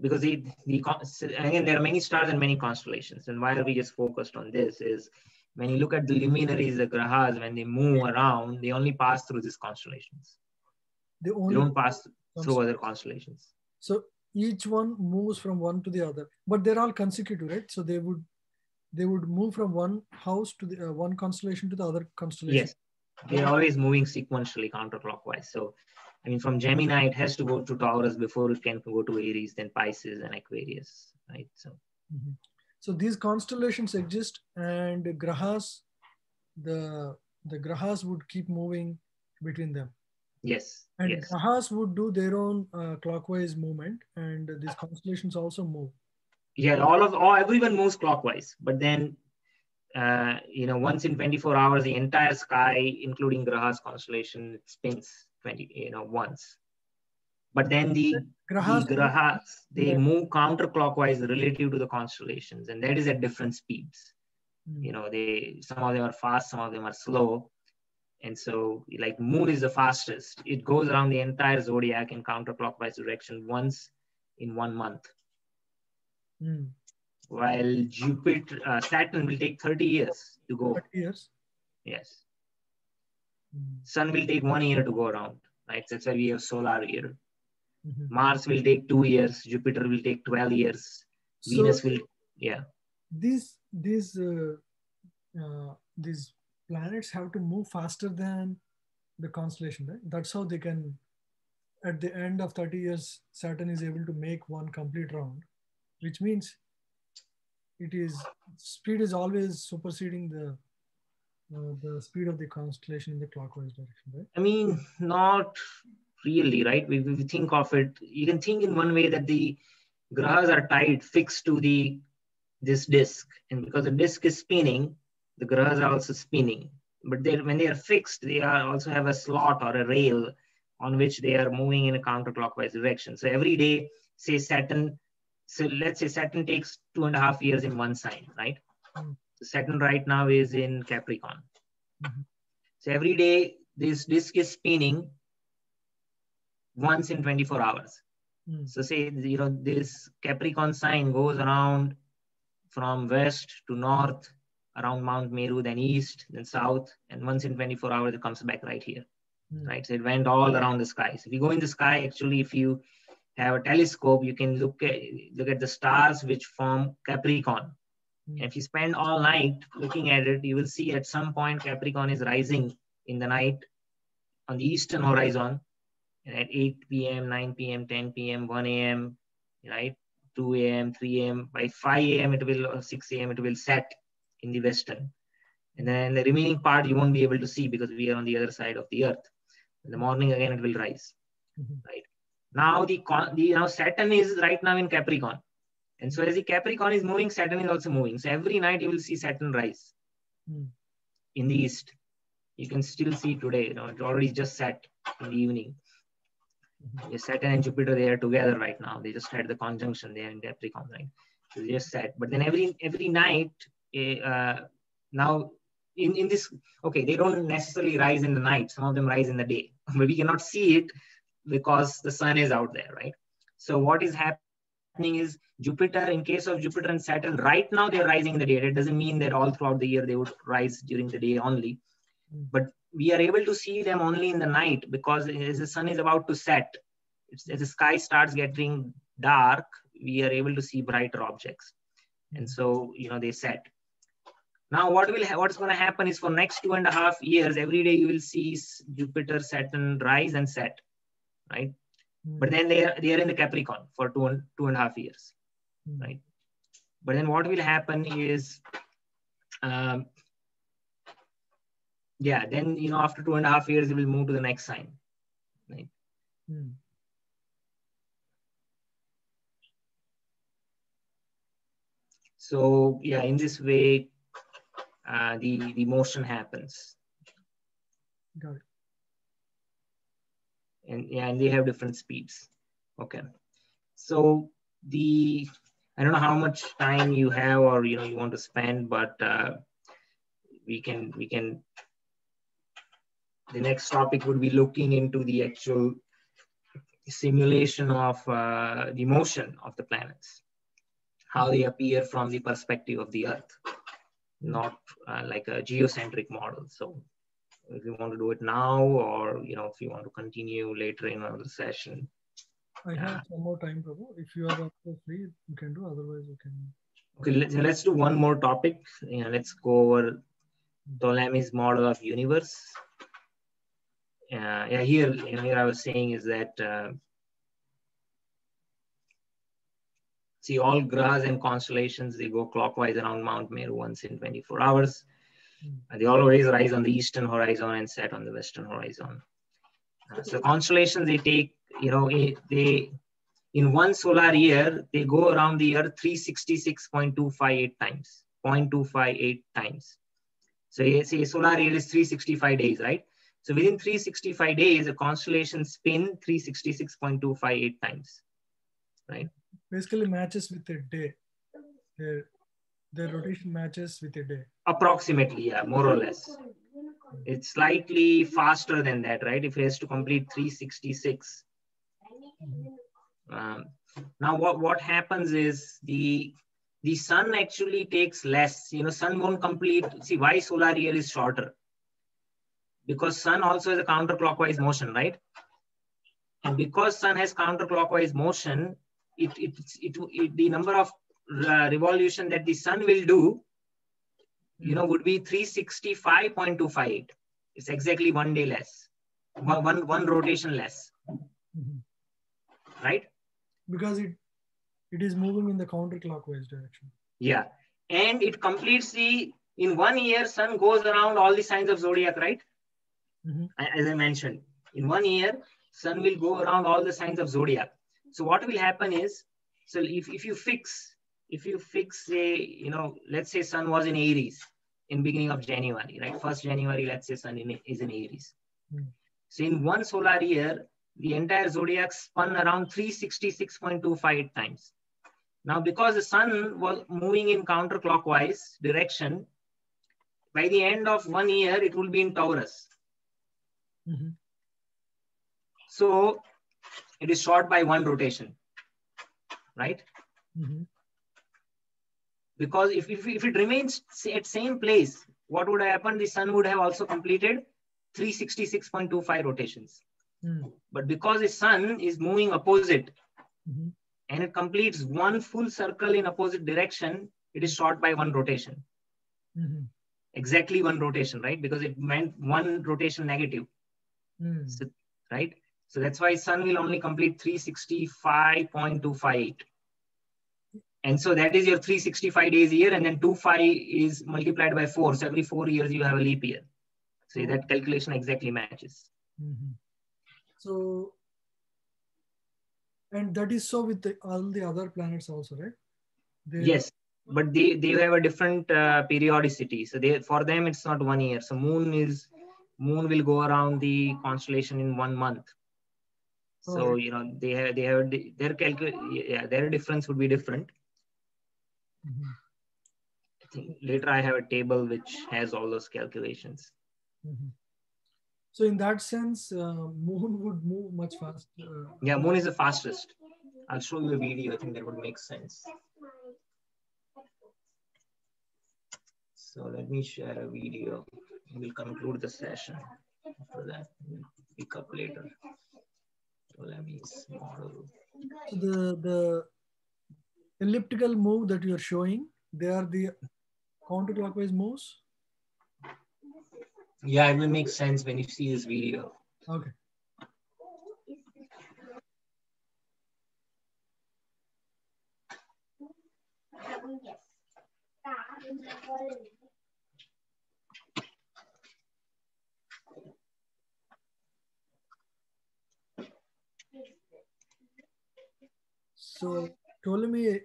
because again, there are many stars and many constellations. And why are we just focused on this is when you look at the luminaries, the grahas, when they move around, they only pass through these constellations. They don't pass through other constellations. So each one moves from one to the other, but they're all consecutive, right? So they would move from one house to the one constellation to the other constellation. Yes, they're always moving sequentially counterclockwise. So, I mean, from Gemini, it has to go to Taurus before it can go to Aries, then Pisces and Aquarius, right? So, so these constellations exist, and grahas, the grahas would keep moving between them. Yes. And yes. grahas would do their own clockwise movement, and these constellations also move. Yeah, everyone moves clockwise, but then once in 24 hours, the entire sky, including grahas constellation, spins once. But then the grahas, they move counterclockwise relative to the constellations, and that is at different speeds. Some of them are fast, some of them are slow. And so like moon is the fastest. It goes around the entire zodiac in counterclockwise direction once in 1 month. While Saturn will take 30 years to go. 30 years? Yes. Sun will take 1 year to go around, right? That's why we have solar year. Mars will take 2 years. Jupiter will take 12 years. So Venus will, yeah. These planets have to move faster than the constellation, right? That's how they can, at the end of 30 years, Saturn is able to make one complete round, which means speed is always superseding the speed of the constellation in the clockwise direction, right? I mean, not really, right? We think of it, you can think in one way that the grahas are tied, fixed to this disk. And because the disk is spinning, the grahas are also spinning. But when they are fixed, they also have a slot or a rail on which they are moving in a counterclockwise direction. So every day, say Saturn, so let's say Saturn takes 2.5 years in one sign, right? So Saturn right now is in Capricorn. So every day, this disk is spinning once in 24 hours. So say, this Capricorn sign goes around from west to north, around Mount Meru, then east, then south, and once in 24 hours, it comes back right here, right? So it went all around the sky. So if you go in the sky, actually, if you have a telescope, you can look at the stars which form Capricorn. And if you spend all night looking at it, you will see at some point Capricorn is rising in the night on the eastern horizon, and at 8 p.m., 9 p.m., 10 p.m., 1 a.m., right? 2 a.m., 3 a.m., by 5 a.m. or 6 a.m. it will set in the western. And then the remaining part you won't be able to see because we are on the other side of the earth. In the morning again it will rise, right? Now Saturn is right now in Capricorn. And so as the Capricorn is moving, Saturn is also moving. So every night you will see Saturn rise in the east. You can still see today, it already just set in the evening. Saturn and Jupiter, they are together right now. They just had the conjunction there in Capricorn, right? So they just set. But then every night now in this, okay, they don't necessarily rise in the night. Some of them rise in the day, but we cannot see it because the sun is out there, right? So what is happening is Jupiter, in case of Jupiter and Saturn, right now they're rising in the day. It doesn't mean that all throughout the year they would rise during the day only, but we are able to see them only in the night, because as the sun is about to set, as the sky starts getting dark, we are able to see brighter objects, and so they set. Now what's going to happen is, for next 2.5 years, every day you will see Jupiter, Saturn rise and set, right? But then they are in the Capricorn for 2.5 years, right? But then what will happen is, then after 2.5 years, it will move to the next sign, right? So in this way, the motion happens. Got it. And they have different speeds. Okay. So I don't know how much time you have or you want to spend, but we can the next topic would be looking into the actual simulation of the motion of the planets, how they appear from the perspective of the Earth, not like a geocentric model. So if you want to do it now, or if you want to continue later in another session. I have some more time, Prabhu. If you are also free, you can do. Otherwise, you can. Okay, let's do one more topic. Let's go over Ptolemy's model of universe. Here I was saying is that see, all grahas and constellations, they go clockwise around Mount Meru once in 24 hours. They always rise on the eastern horizon and set on the western horizon. So constellations, they take, they in one solar year, they go around the Earth 366.258 times, 0.258 times. So say a solar year is 365 days, right? So within 365 days, a constellation spin 366.258 times, right? Basically matches with a day. Their rotation matches with a day. Approximately, yeah, more or less. It's slightly faster than that, right? If it has to complete 366. Now what happens is the sun actually takes less. Sun won't complete. See, why solar year is shorter? Because sun also has a counterclockwise motion, right? And because sun has counterclockwise motion, the number of revolution that the sun will do, would be 365.258. It's exactly 1 day less, one rotation less, right? Because it is moving in the counterclockwise direction. Yeah, and it completes in 1 year, sun goes around all the signs of zodiac, right? As I mentioned, in 1 year, sun will go around all the signs of zodiac. So what will happen is, so if you fix say, let's say sun was in Aries in beginning of January, right? 1st January, let's say sun is in Aries. So in one solar year, the entire zodiac spun around 366.25 times. Now, because the sun was moving in counterclockwise direction, by the end of 1 year, it will be in Taurus. So it is short by one rotation, right? Because if it remains at same place, what would happen? The sun would have also completed 366.25 rotations. But because the sun is moving opposite and it completes one full circle in opposite direction, it is short by one rotation. Exactly one rotation, right? Because it meant one rotation negative. So, right? So that's why sun will only complete 365.258. And so that is your 365 days a year, and then 25 is multiplied by 4. So every 4 years you have a leap year. So that calculation exactly matches. So, and that is so with all the other planets also, right? Yes, but they have a different periodicity. So for them it's not 1 year. So moon will go around the constellation in 1 month. So their difference would be different. Later, I have a table which has all those calculations. So in that sense, moon would move much faster. Yeah, moon is the fastest. I'll show you a video. I think that would make sense. So let me share a video. We'll conclude the session. After that, we'll pick up later. Ptolemy's model. So the elliptical move that you're showing, they are the counterclockwise moves? Yeah, it will make sense when you see this video. Okay. So Ptolemy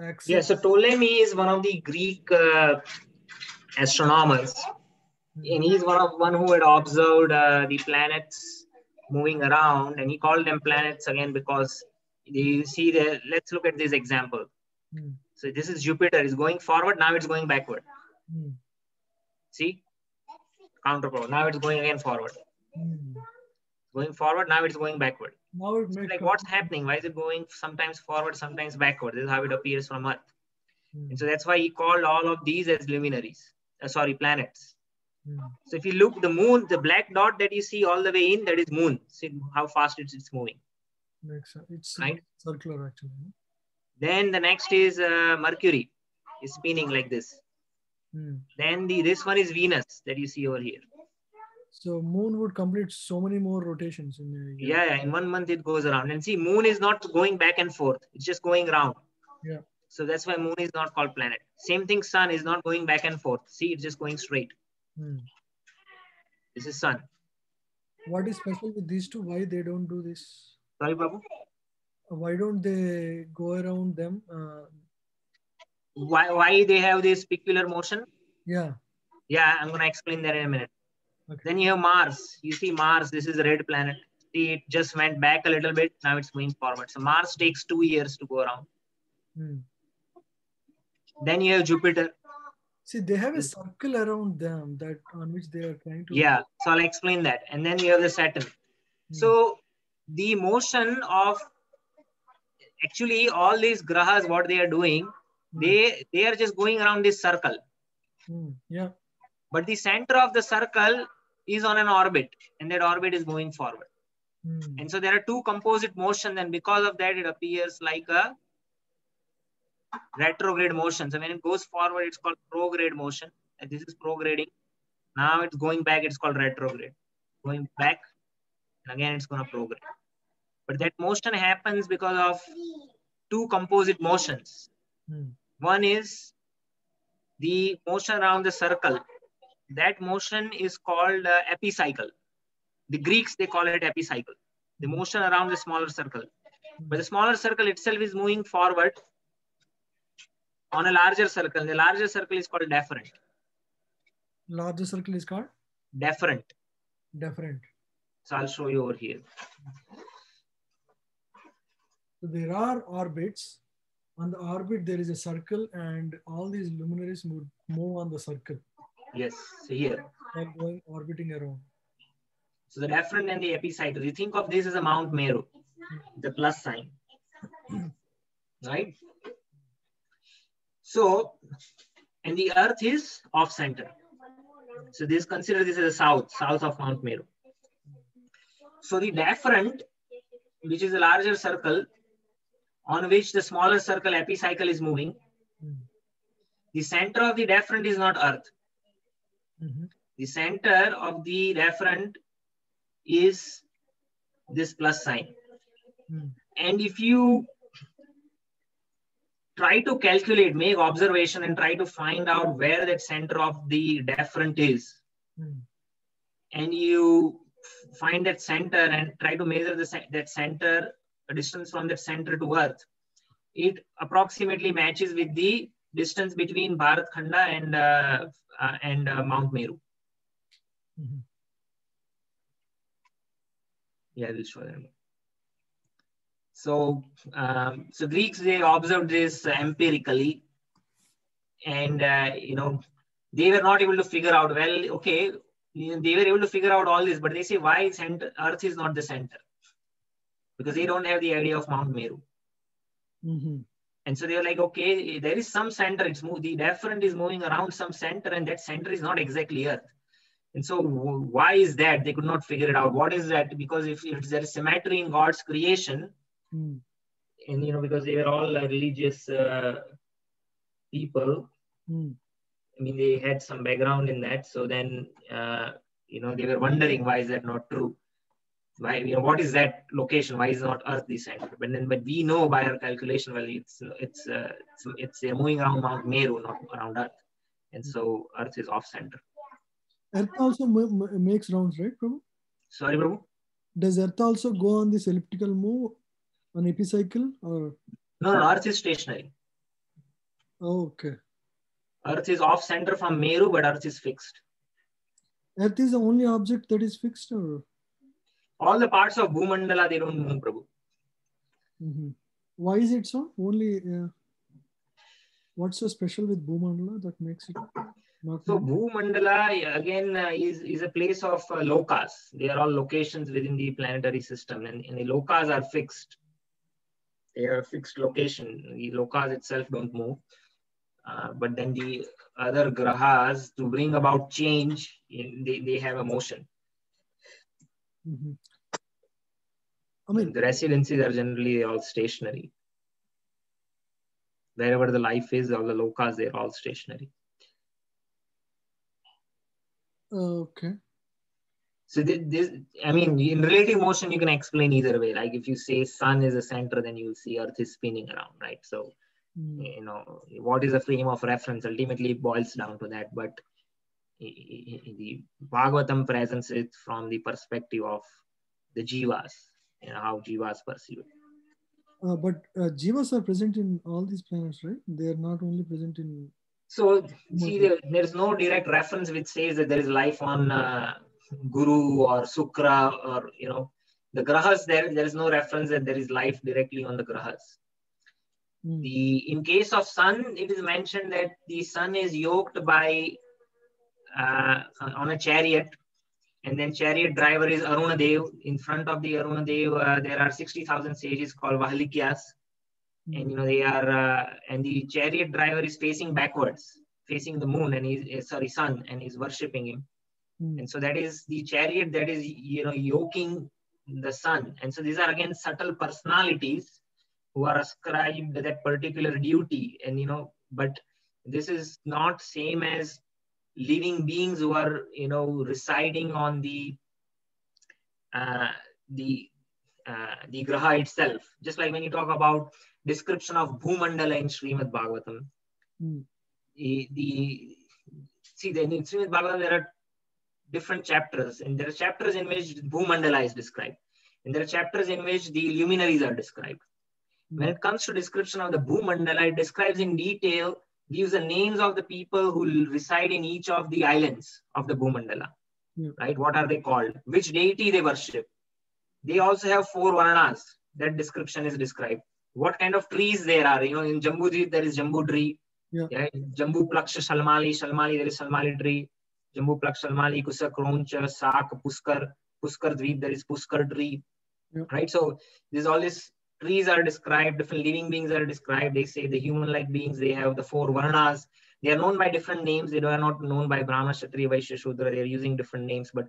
accepts. Yeah, so Ptolemy is one of the Greek astronomers, and he's one who had observed the planets moving around, and he called them planets again because you see the. Let's look at this example. So this is Jupiter. Is going forward. Now it's going backward. See, counterclockwise. Now it's going again forward. Going forward. Now it's going backward. Now it makes like what's happening? Why is it going sometimes forward, sometimes backward? This is how it appears from Earth. And so that's why he called all of these as luminaries. Planets. So if you look, the moon, the black dot that you see all the way in, that is moon. See how fast it's moving. Makes sense. It's right? Circular actually. Then the next is Mercury, is spinning like this. Then this one is Venus that you see over here. So moon would complete so many more rotations in a year. Yeah, in 1 month it goes around. And see, moon is not going back and forth. It's just going around. Yeah. So that's why moon is not called planet. Same thing, sun is not going back and forth. See, it's just going straight. This is sun. What is special with these two? Why they don't do this? Sorry, Prabhu? Why don't they go around them? Why they have this peculiar motion? Yeah. Yeah, I'm going to explain that in a minute. Okay. Then you have Mars. You see Mars, this is a red planet. See, it just went back a little bit. Now it's moving forward. So Mars takes 2 years to go around. Then you have Jupiter. See, they have a circle around them that on which they are trying to. Yeah, so I'll explain that. And then you have the Saturn. So the motion of actually all these grahas, what they are doing, they are just going around this circle. Yeah. But the center of the circle is on an orbit, and that orbit is moving forward. And so there are two composite motions, and because of that, it appears like a retrograde motion. So when it goes forward, it's called prograde motion. And this is prograding. Now it's going back, it's called retrograde. Going back, and again it's going to prograde. But that motion happens because of two composite motions. One is the motion around the circle. That motion is called epicycle. The Greeks, they call it epicycle. The motion around the smaller circle. But the smaller circle itself is moving forward on a larger circle. The larger circle is called deferent. Larger circle is called? Deferent. Deferent. So I'll show you over here. So there are orbits. On the orbit, there is a circle, and all these luminaries move on the circle. Yes, so here. They're going orbiting around. So the deferent and the epicycle. You think of this as a Mount Meru, the plus sign. Right? So, and the Earth is off center. So consider this as a south of Mount Meru. So the deferent, which is a larger circle, on which the smaller circle epicycle is moving, the center of the deferent is not Earth. The center of the deferent is this plus sign. And if you try to calculate, make observation and try to find out where that center of the deferent is, and you find that center and try to measure that center, a distance from that center to Earth, it approximately matches with the distance between Bharat Khanda and Mount Meru. Yeah, we'll show them. So, so Greeks, they observed this empirically, And, they were not able to figure out, well, okay, they were able to figure out all this, but they say, why Earth is not the center? Because they don't have the idea of Mount Meru. And so they were like, okay, there is some center. The deferent is moving around some center, and that center is not exactly Earth. And so why is that? They could not figure it out. What is that? Because if there is symmetry in God's creation, and because they were all religious people, I mean, they had some background in that. So then, they were wondering, why is that not true? Why, what is that location? Why is not Earth the center? But we know by our calculation, well, it's they're moving around Mount Meru, not around Earth, and so Earth is off center. Earth also makes rounds, right, Prabhu? Sorry, Prabhu? Does Earth also go on this elliptical move on epicycle, or? No, Earth is stationary. Oh, okay. Earth is off center from Meru, but Earth is fixed. Earth is the only object that is fixed, or? All the parts of Bhumandala, they don't move, Prabhu. Why is it so? Only, what's so special with Bhumandala that makes it not so move? Bhumandala, again, is a place of lokas. They are all locations within the planetary system, and the lokas are fixed. They are a fixed location. The lokas itself don't move. But then the other grahas, to bring about change, they have a motion. I mean, the residencies are generally all stationary. Wherever the life is, all the lokas, they're all stationary. Okay. So I mean, in relative motion, you can explain either way. Like if you say sun is a center, then you'll see Earth is spinning around, right? So, what is a frame of reference? Ultimately, it boils down to that. But the Bhagavatam presents it from the perspective of the jivas, how jivas perceive it. But jivas are present in all these planets, right? They are not only present in... So, see, there's no direct reference which says that there is life on Guru or Sukra or, the grahas, there is no reference that there is life directly on the grahas. In case of sun, it is mentioned that the sun is yoked by on a chariot, and then chariot driver is Aruna Dev. In front of the Aruna Dev, there are 60,000 sages called Vahalikyas, and they are, and the chariot driver is facing backwards, facing the moon, and sun, and he's worshipping him. And so that is the chariot that is, yoking the sun. And so these are again subtle personalities who are ascribed that particular duty, and but this is not same as living beings who are residing on the graha itself. Just like when you talk about description of Bhumandala in Srimad Bhagavatam, in Srimad Bhagavatam there are different chapters, and there are chapters in which Bhumandala is described, and there are chapters in which the luminaries are described. When it comes to description of the Bhumandala, it describes in detail, gives the names of the people who reside in each of the islands of the Bhumandala. Right? What are they called? Which deity they worship? They also have 4 varnas. That description is described. What kind of trees there are? In Jambudvip there is Jambu tree. Jambu Plaksha Shalmali, there is Shalmali tree. Jambu Plaksha Shalmali, Kusa Kroncha, Sak, Puskar Dvip, there is Puskar tree. Right? So there's all this. Trees are described, different living beings are described. They say the human-like beings, they have the 4 varnas. They are known by different names. They are not known by Brahma, Kshatriya, Vaishya, Shudra. They are using different names, but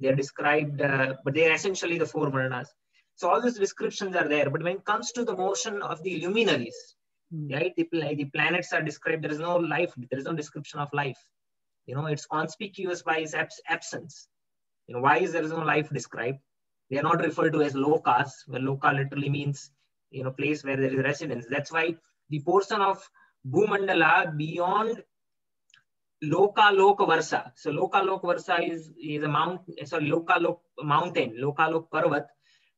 they are described, but they are essentially the 4 varnas. So all these descriptions are there. But when it comes to the motion of the luminaries, right, the planets are described. There is no life. There is no description of life. It's conspicuous by its absence. Why is there no life described? They are not referred to as lokas, where loka literally means, place where there is residence. That's why the portion of Bhumandala beyond Loka Varsa. So Loka Varsa is a mountain, mountain, Loka Parvat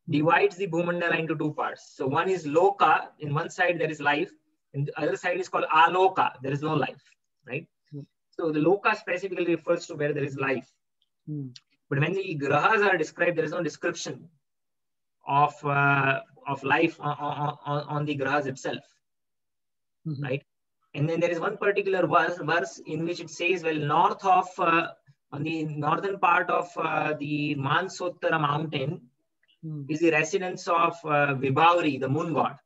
divides the Bhumandala into 2 parts. So one is Loka, in one side there is life, and the other side is called Aloka, there is no life, right? So the Loka specifically refers to where there is life. But when the grahas are described, there is no description of life on the grahas itself, right? And then there is one particular verse in which it says, well, north of, on the northern part of the Mansottara mountain is the residence of Vibhavari, the moon god.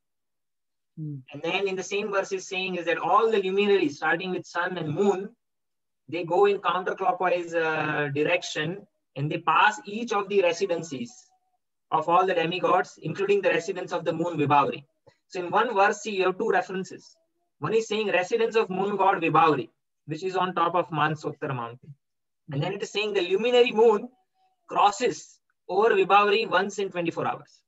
And then in the same verse is saying is that all the luminaries, starting with sun and moon, they go in counterclockwise direction, and they pass each of the residencies of all the demigods, including the residence of the moon Vibhavari. So in one verse, see, you have two references. One is saying residence of moon god Vibhavari, which is on top of Mansottara mountain. And then it is saying the luminary moon crosses over Vibhavari once in 24 hours.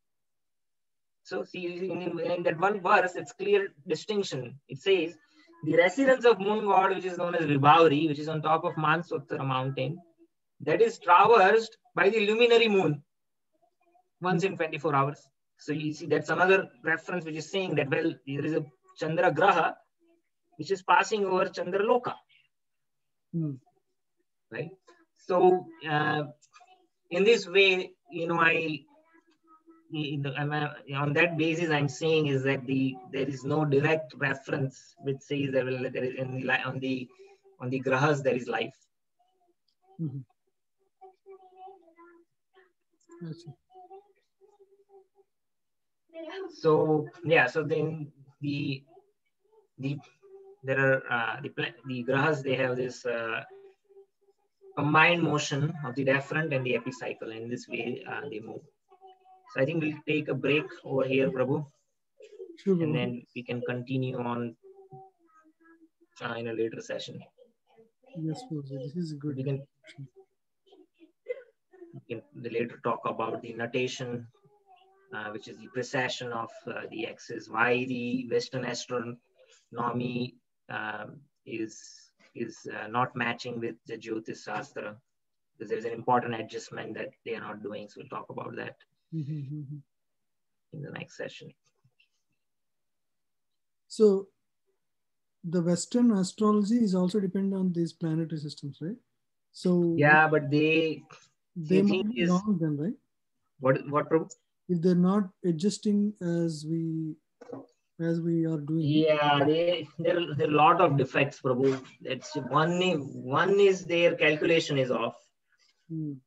So see, in that one verse, it's clear distinction. It says the residence of moon god, which is known as Vibhavari, which is on top of Mansottara mountain, that is traversed by the luminary moon once in 24 hours. So you see, that's another reference which is saying that, well, there is a Chandra Graha which is passing over Chandra Loka. Right? So in this way, on that basis, I'm saying is that there is no direct reference which says that there is on the grahas there is life. So yeah, so then there are the grahas, they have this combined motion of the deferent and the epicycle, and in this way they move. So I think we'll take a break over here, Prabhu. Sure, and then we can continue on in a later session. Yes, this is good. We can later talk about the notation, which is the precession of the axis, why the Western astronomy is not matching with the Jyotish Shastra, because there's an important adjustment that they are not doing. So we'll talk about that in the next session. So the Western astrology is also dependent on these planetary systems, right? So yeah, but they might be wrong then, right? What, Prabhu? If they're not adjusting as we are doing. Yeah, there are a lot of defects, Prabhu. That's one is their calculation is off.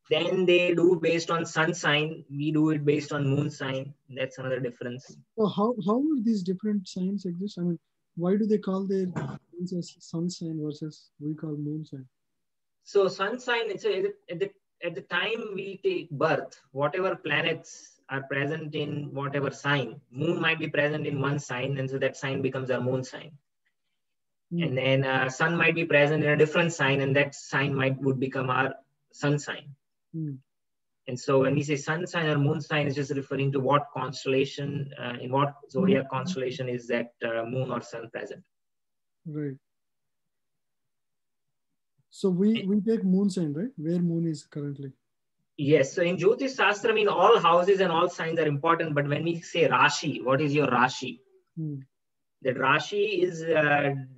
Then they do based on sun sign. We do it based on moon sign. That's another difference. So how are these different signs exist? I mean, why do they call their signs as sun sign versus we call moon sign? So sun sign, at the time we take birth, whatever planets are present in whatever sign, moon might be present in one sign, and so that sign becomes our moon sign. And then sun might be present in a different sign, and that sign would become our sun sign. And so when we say sun sign or moon sign, it's just referring to what constellation, in what zodiac constellation is that moon or sun present. Right. So we take moon sign, right? Where moon is currently. Yes. So in Jyotish Shastra, I mean, all houses and all signs are important. But when we say Rashi, what is your Rashi? That Rashi is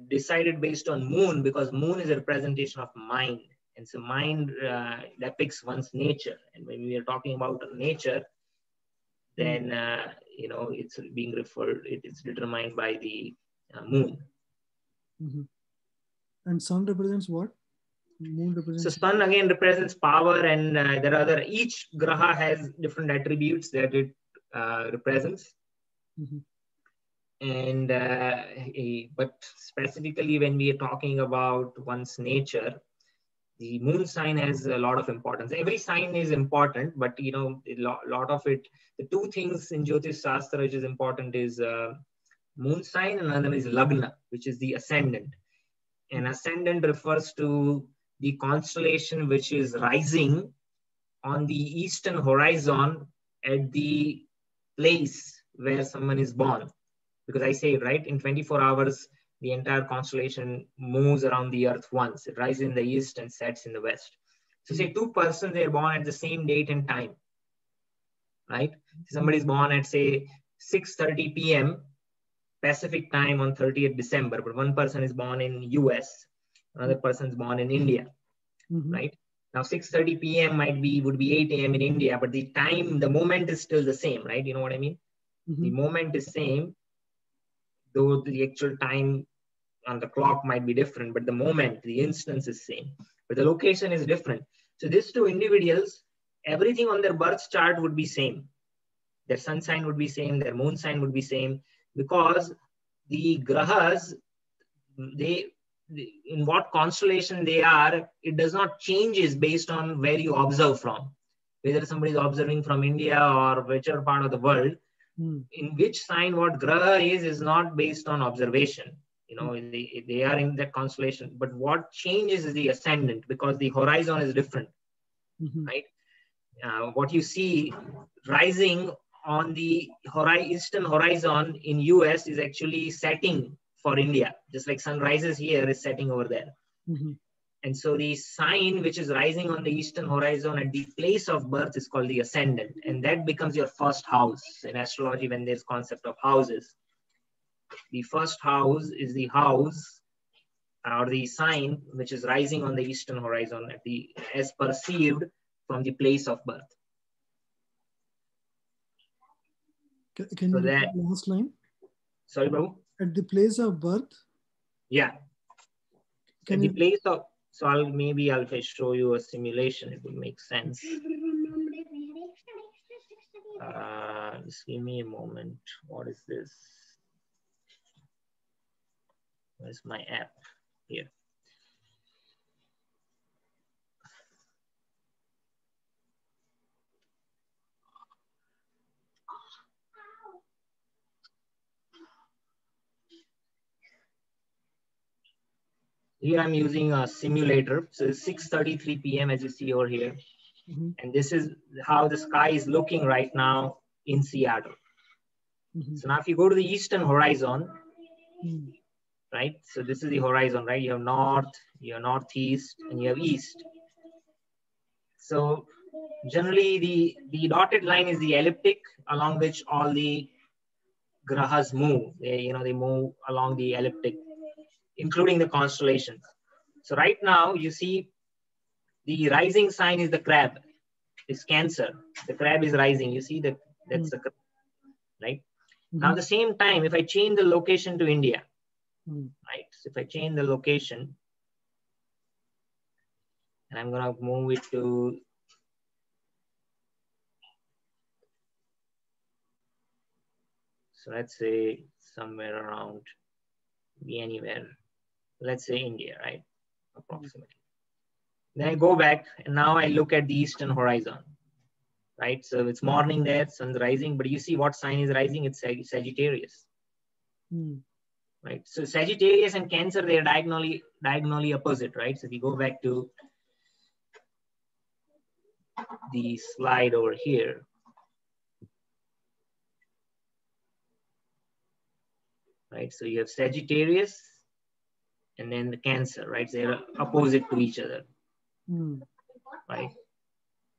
decided based on moon, because moon is a representation of mind. And so mind depicts one's nature. And when we are talking about nature, then, it's being it's determined by the moon. And sun represents what? Moon represents. So sun again represents power, and there are each graha has different attributes that it represents. And but specifically when we are talking about one's nature, the moon sign has a lot of importance. Every sign is important, but a lot of it, the two things in Jyotish Shastra which is important is moon sign, and another is lagna, which is the ascendant. And ascendant refers to the constellation which is rising on the eastern horizon at the place where someone is born. Because I say, right, in 24 hours, the entire constellation moves around the earth once. It rises in the east and sets in the west. So say two persons, they're born at the same date and time, right? Somebody is born at, say, 6:30 p.m. Pacific time on 30th December, but one person is born in US, another person is born in India, right? Now 6:30 p.m. would be 8 a.m. in India, but the moment is still the same, right? You know what I mean? The moment is same, though the actual time on the clock might be different, but the moment, the instance is same, but the location is different. So these two individuals, everything on their birth chart would be same. Their sun sign would be same, their moon sign would be same, because the grahas, they, in what constellation they are, it does not changes based on where you observe from. Whether somebody is observing from India or whichever part of the world, in which sign what graha is not based on observation. You know, they are in that constellation. But what changes is the ascendant, because the horizon is different, right? What you see rising on the eastern horizon in US is actually setting for India, just like sun rises here is setting over there. And so the sign which is rising on the eastern horizon at the place of birth is called the ascendant, and that becomes your first house in astrology. When there's concept of houses, the first house is the house or the sign which is rising on the eastern horizon at the, as perceived from the place of birth. Can you repeat the last line? Sorry, Prabhu? At the place of birth? Yeah. At the place of, so I'll show you a simulation. It will make sense. Just give me a moment. What is this? Where's my app? Here. Here I'm using a simulator. So it's 6:33 p.m. as you see over here. And this is how the sky is looking right now in Seattle. So now if you go to the eastern horizon, right? So this is the horizon, right? You have north, you have northeast, and you have east. So generally the dotted line is the elliptic along which all the grahas move. They move along the elliptic, including the constellations. So right now you see the rising sign is the crab. It's Cancer. The crab is rising. You see that that's the crab, right? Now at the same time, if I change the location to India, right? So if I change the location, and I'm gonna move it to so let's say somewhere around, be anywhere. Let's say India, right? Approximately. Then I go back and now I look at the eastern horizon, right? So it's morning there, sun's rising, but you see what sign is rising? It's Sagittarius, right? So Sagittarius and Cancer, they're diagonally opposite, right? So if you go back to the slide over here, right? So you have Sagittarius and then the Cancer, right? So they're opposite to each other, right?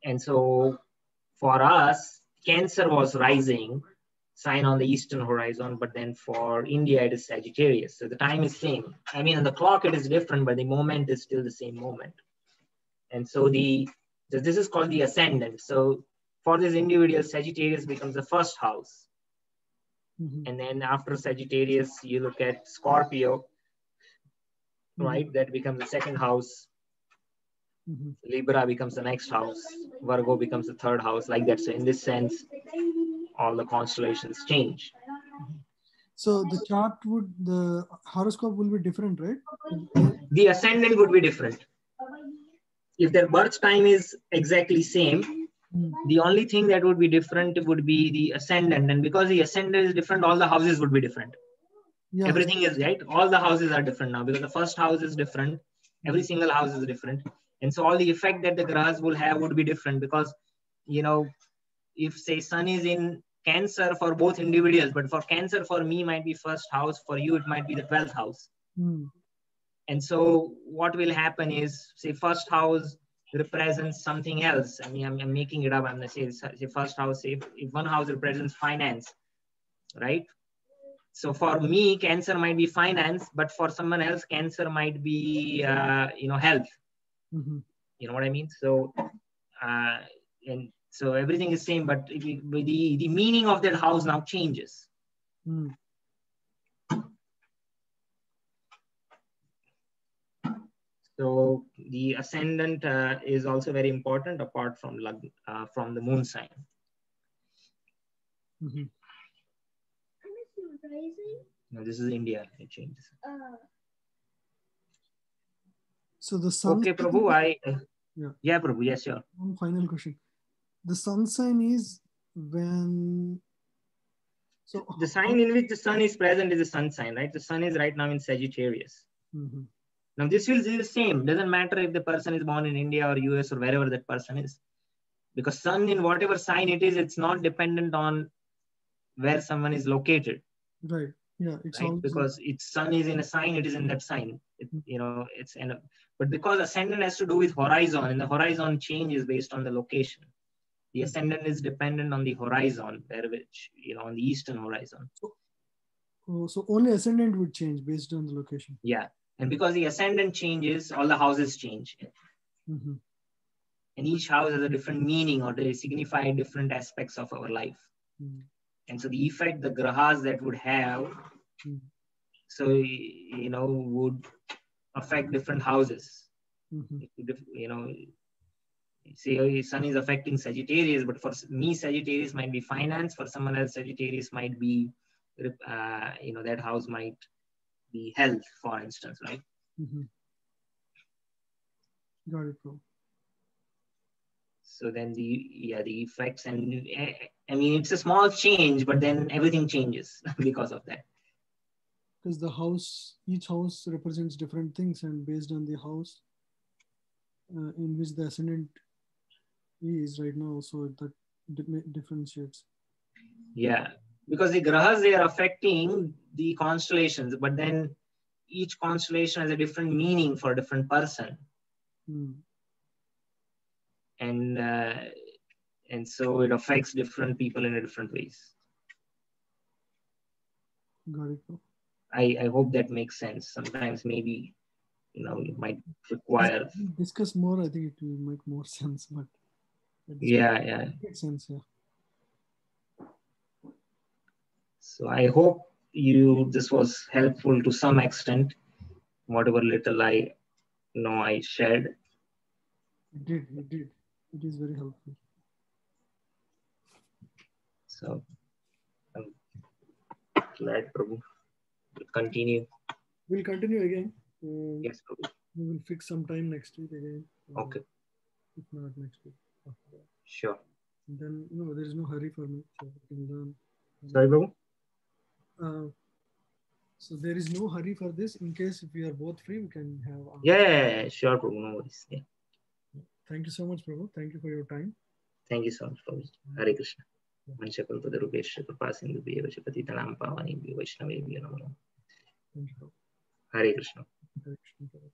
And so for us, Cancer was rising, sign on the eastern horizon, but then for India, it is Sagittarius. So the time is same. I mean, on the clock, it is different, but the moment is still the same moment. And so this is called the ascendant. So for this individual, Sagittarius becomes the first house. And then after Sagittarius, you look at Scorpio, right? That becomes the second house. Libra becomes the next house. Virgo becomes the third house, like that. So in this sense, all the constellations change. So the horoscope will be different, right? The ascendant would be different. If their birth time is exactly same, the only thing that would be different would be the ascendant. And because the ascendant is different, all the houses would be different. Yeah. Everything is right. All the houses are different now because the first house is different. Every single house is different. And so all the effect that the grahas will have would be different because, if say sun is in Cancer for both individuals, but for Cancer, for me might be first house, for you, it might be the 12th house. And so what will happen is, say first house represents something else. I mean, I'm making it up. I'm going to say first house, say if one house represents finance, right? So for me, Cancer might be finance, but for someone else, Cancer might be, health. You know what I mean? So, and so everything is same, but the meaning of that house now changes. So the ascendant is also very important apart from the moon sign. Mm-hmm. Now this is India. It changes. So the sun. Okay, Prabhu. Yeah, Prabhu. Yes, sure. One final question. The sun sign is when. So the sign in which the sun is present is the sun sign, right? The sun is right now in Sagittarius. Mm-hmm. Now this will be the same. Doesn't matter if the person is born in India or US or wherever that person is, because sun in whatever sign it is, it's not dependent on where someone is located. Right. Yeah. It's right? all Because its sun is in a sign, it is in that sign. But because ascendant has to do with horizon, and the horizon changes based on the location. The ascendant is dependent on the horizon, on the eastern horizon. So only ascendant would change based on the location. Yeah. And because the ascendant changes, all the houses change. Mm-hmm. And each house has a different meaning, or they signify different aspects of our life. Mm-hmm. And so the effect the grahas that would have, would affect different houses. Mm-hmm. Say sun is affecting Sagittarius, but for me, Sagittarius might be finance. For someone else, Sagittarius might be, that house might be health, for instance, right? Mm-hmm. Got it, bro. So then the effects, and I mean, it's a small change, but then everything changes because of that. Because each house represents different things, and based on the house in which the ascendant is right now, so that differentiates. Yeah, because the grahas, they are affecting the constellations, but then each constellation has a different meaning for a different person. And so it affects different people in different ways. Got it. I hope that makes sense. Sometimes maybe, you might require. Discuss more. I think it will make more sense. But yeah, makes sense. Yeah. So I hope this was helpful to some extent. Whatever little I shared. It did. It is very helpful. So I'm glad, Prabhu. We'll continue. We'll continue again. Yes, Prabhu. We will fix some time next week again. Okay. If not next week. Sure. And then there is no hurry for me. So I can learn. Sorry, Prabhu? So there is no hurry for this. In case if we are both free, we can have. Yeah, sure, Prabhu. No worries. Yeah. Thank you so much, Prabhu. Thank you for your time. Thank you so much, Prabhu. Hare Krishna. Manchakalpadarupesha Kripasindhubhyo Patitanam Pavanebhyo Vaishnavebhyo Namo. Thank you, Prabhu. Hare Krishna. Hare Krishna, Prabhu.